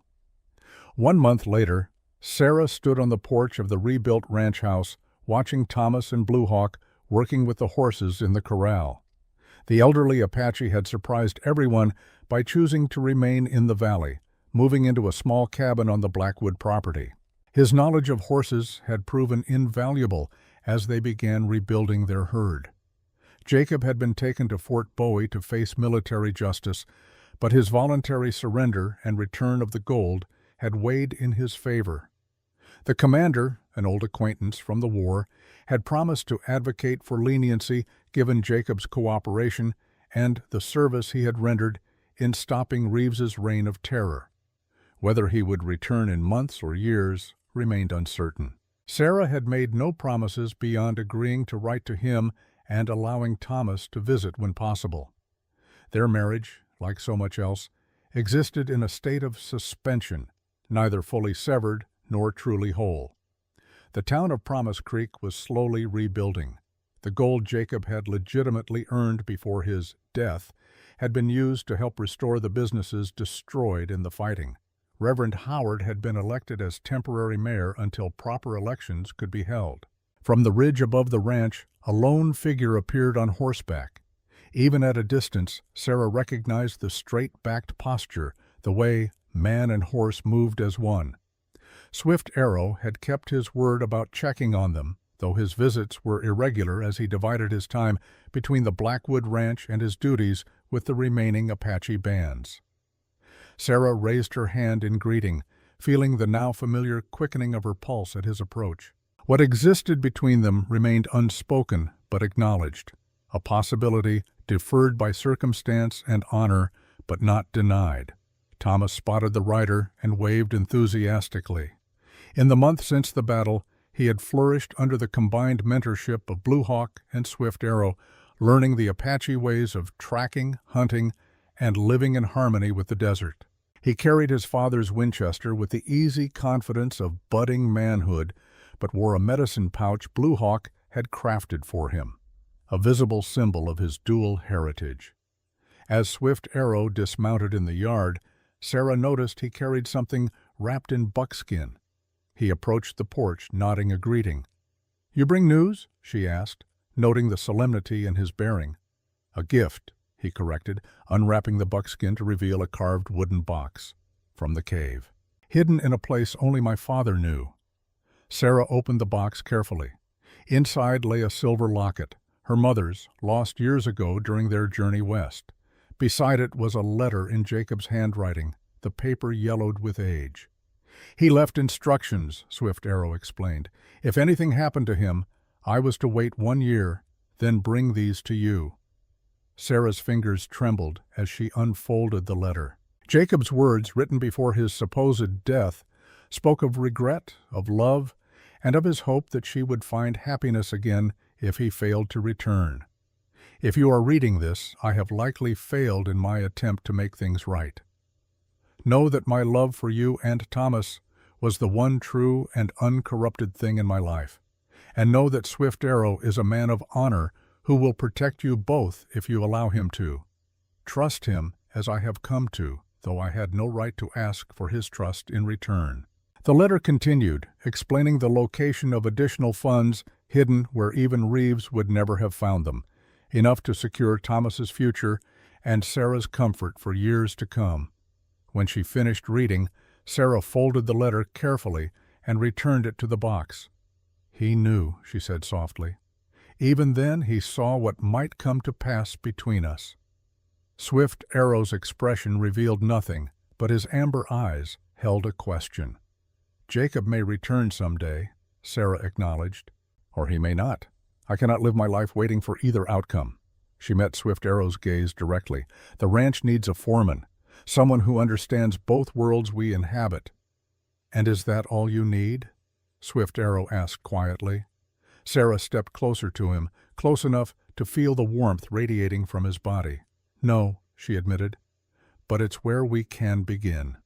Speaker 1: 1 month later, Sarah stood on the porch of the rebuilt ranch house, watching Thomas and Blue Hawk working with the horses in the corral. The elderly Apache had surprised everyone by choosing to remain in the valley, moving into a small cabin on the Blackwood property. His knowledge of horses had proven invaluable as they began rebuilding their herd. Jacob had been taken to Fort Bowie to face military justice, but his voluntary surrender and return of the gold had weighed in his favor. The commander, an old acquaintance from the war, had promised to advocate for leniency given Jacob's cooperation and the service he had rendered in stopping Reeves's reign of terror. Whether he would return in months or years remained uncertain. Sarah had made no promises beyond agreeing to write to him and allowing Thomas to visit when possible. Their marriage, like so much else, existed in a state of suspension, neither fully severed nor truly whole. The town of Promise Creek was slowly rebuilding. The gold Jacob had legitimately earned before his death had been used to help restore the businesses destroyed in the fighting. Reverend Howard had been elected as temporary mayor until proper elections could be held. From the ridge above the ranch, a lone figure appeared on horseback. Even at a distance, Sarah recognized the straight-backed posture, the way man and horse moved as one. Swift Arrow had kept his word about checking on them, though his visits were irregular as he divided his time between the Blackwood Ranch and his duties with the remaining Apache bands. Sarah raised her hand in greeting, feeling the now familiar quickening of her pulse at his approach. What existed between them remained unspoken but acknowledged, a possibility deferred by circumstance and honor but not denied. Thomas spotted the rider and waved enthusiastically. In the month since the battle, he had flourished under the combined mentorship of Blue Hawk and Swift Arrow, learning the Apache ways of tracking, hunting, and living in harmony with the desert. He carried his father's Winchester with the easy confidence of budding manhood, but wore a medicine pouch Blue Hawk had crafted for him, a visible symbol of his dual heritage. As Swift Arrow dismounted in the yard, Sarah noticed he carried something wrapped in buckskin. He approached the porch, nodding a greeting. "You bring news?" she asked, noting the solemnity in his bearing. "A gift," he corrected, unwrapping the buckskin to reveal a carved wooden box. "From the cave. Hidden in a place only my father knew." Sarah opened the box carefully. Inside lay a silver locket, her mother's, lost years ago during their journey west. Beside it was a letter in Jacob's handwriting, the paper yellowed with age. "He left instructions," Swift Arrow explained. "If anything happened to him, I was to wait 1 year, then bring these to you." Sarah's fingers trembled as she unfolded the letter. Jacob's words, written before his supposed death, spoke of regret, of love, and of his hope that she would find happiness again if he failed to return. "If you are reading this, I have likely failed in my attempt to make things right. Know that my love for you and Thomas was the one true and uncorrupted thing in my life, and know that Swift Arrow is a man of honor who will protect you both if you allow him to. Trust him as I have come to, though I had no right to ask for his trust in return." The letter continued, explaining the location of additional funds hidden where even Reeves would never have found them, enough to secure Thomas's future and Sarah's comfort for years to come. When she finished reading, Sarah folded the letter carefully and returned it to the box. "He knew," she said softly. "Even then he saw what might come to pass between us." Swift Arrow's expression revealed nothing, but his amber eyes held a question. "Jacob may return someday," Sarah acknowledged. "Or he may not. I cannot live my life waiting for either outcome." She met Swift Arrow's gaze directly. "The ranch needs a foreman, someone who understands both worlds we inhabit." "And is that all you need?" Swift Arrow asked quietly. Sarah stepped closer to him, close enough to feel the warmth radiating from his body. "No," she admitted, "but it's where we can begin."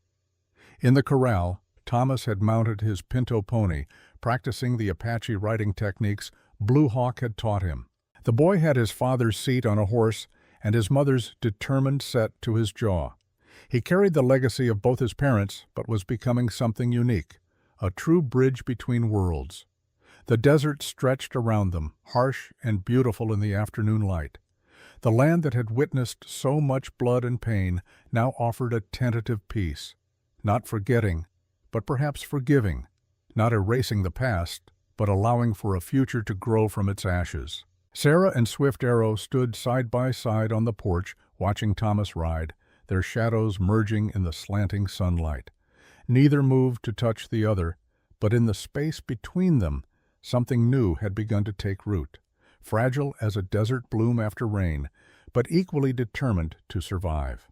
Speaker 1: In the corral, Thomas had mounted his pinto pony, practicing the Apache riding techniques Blue Hawk had taught him. The boy had his father's seat on a horse and his mother's determined set to his jaw. He carried the legacy of both his parents, but was becoming something unique, a true bridge between worlds. The desert stretched around them, harsh and beautiful in the afternoon light. The land that had witnessed so much blood and pain now offered a tentative peace, not forgetting, but perhaps forgiving, not erasing the past, but allowing for a future to grow from its ashes. Sarah and Swift Arrow stood side by side on the porch, watching Thomas ride, their shadows merging in the slanting sunlight. Neither moved to touch the other, but in the space between them, something new had begun to take root, fragile as a desert bloom after rain, but equally determined to survive.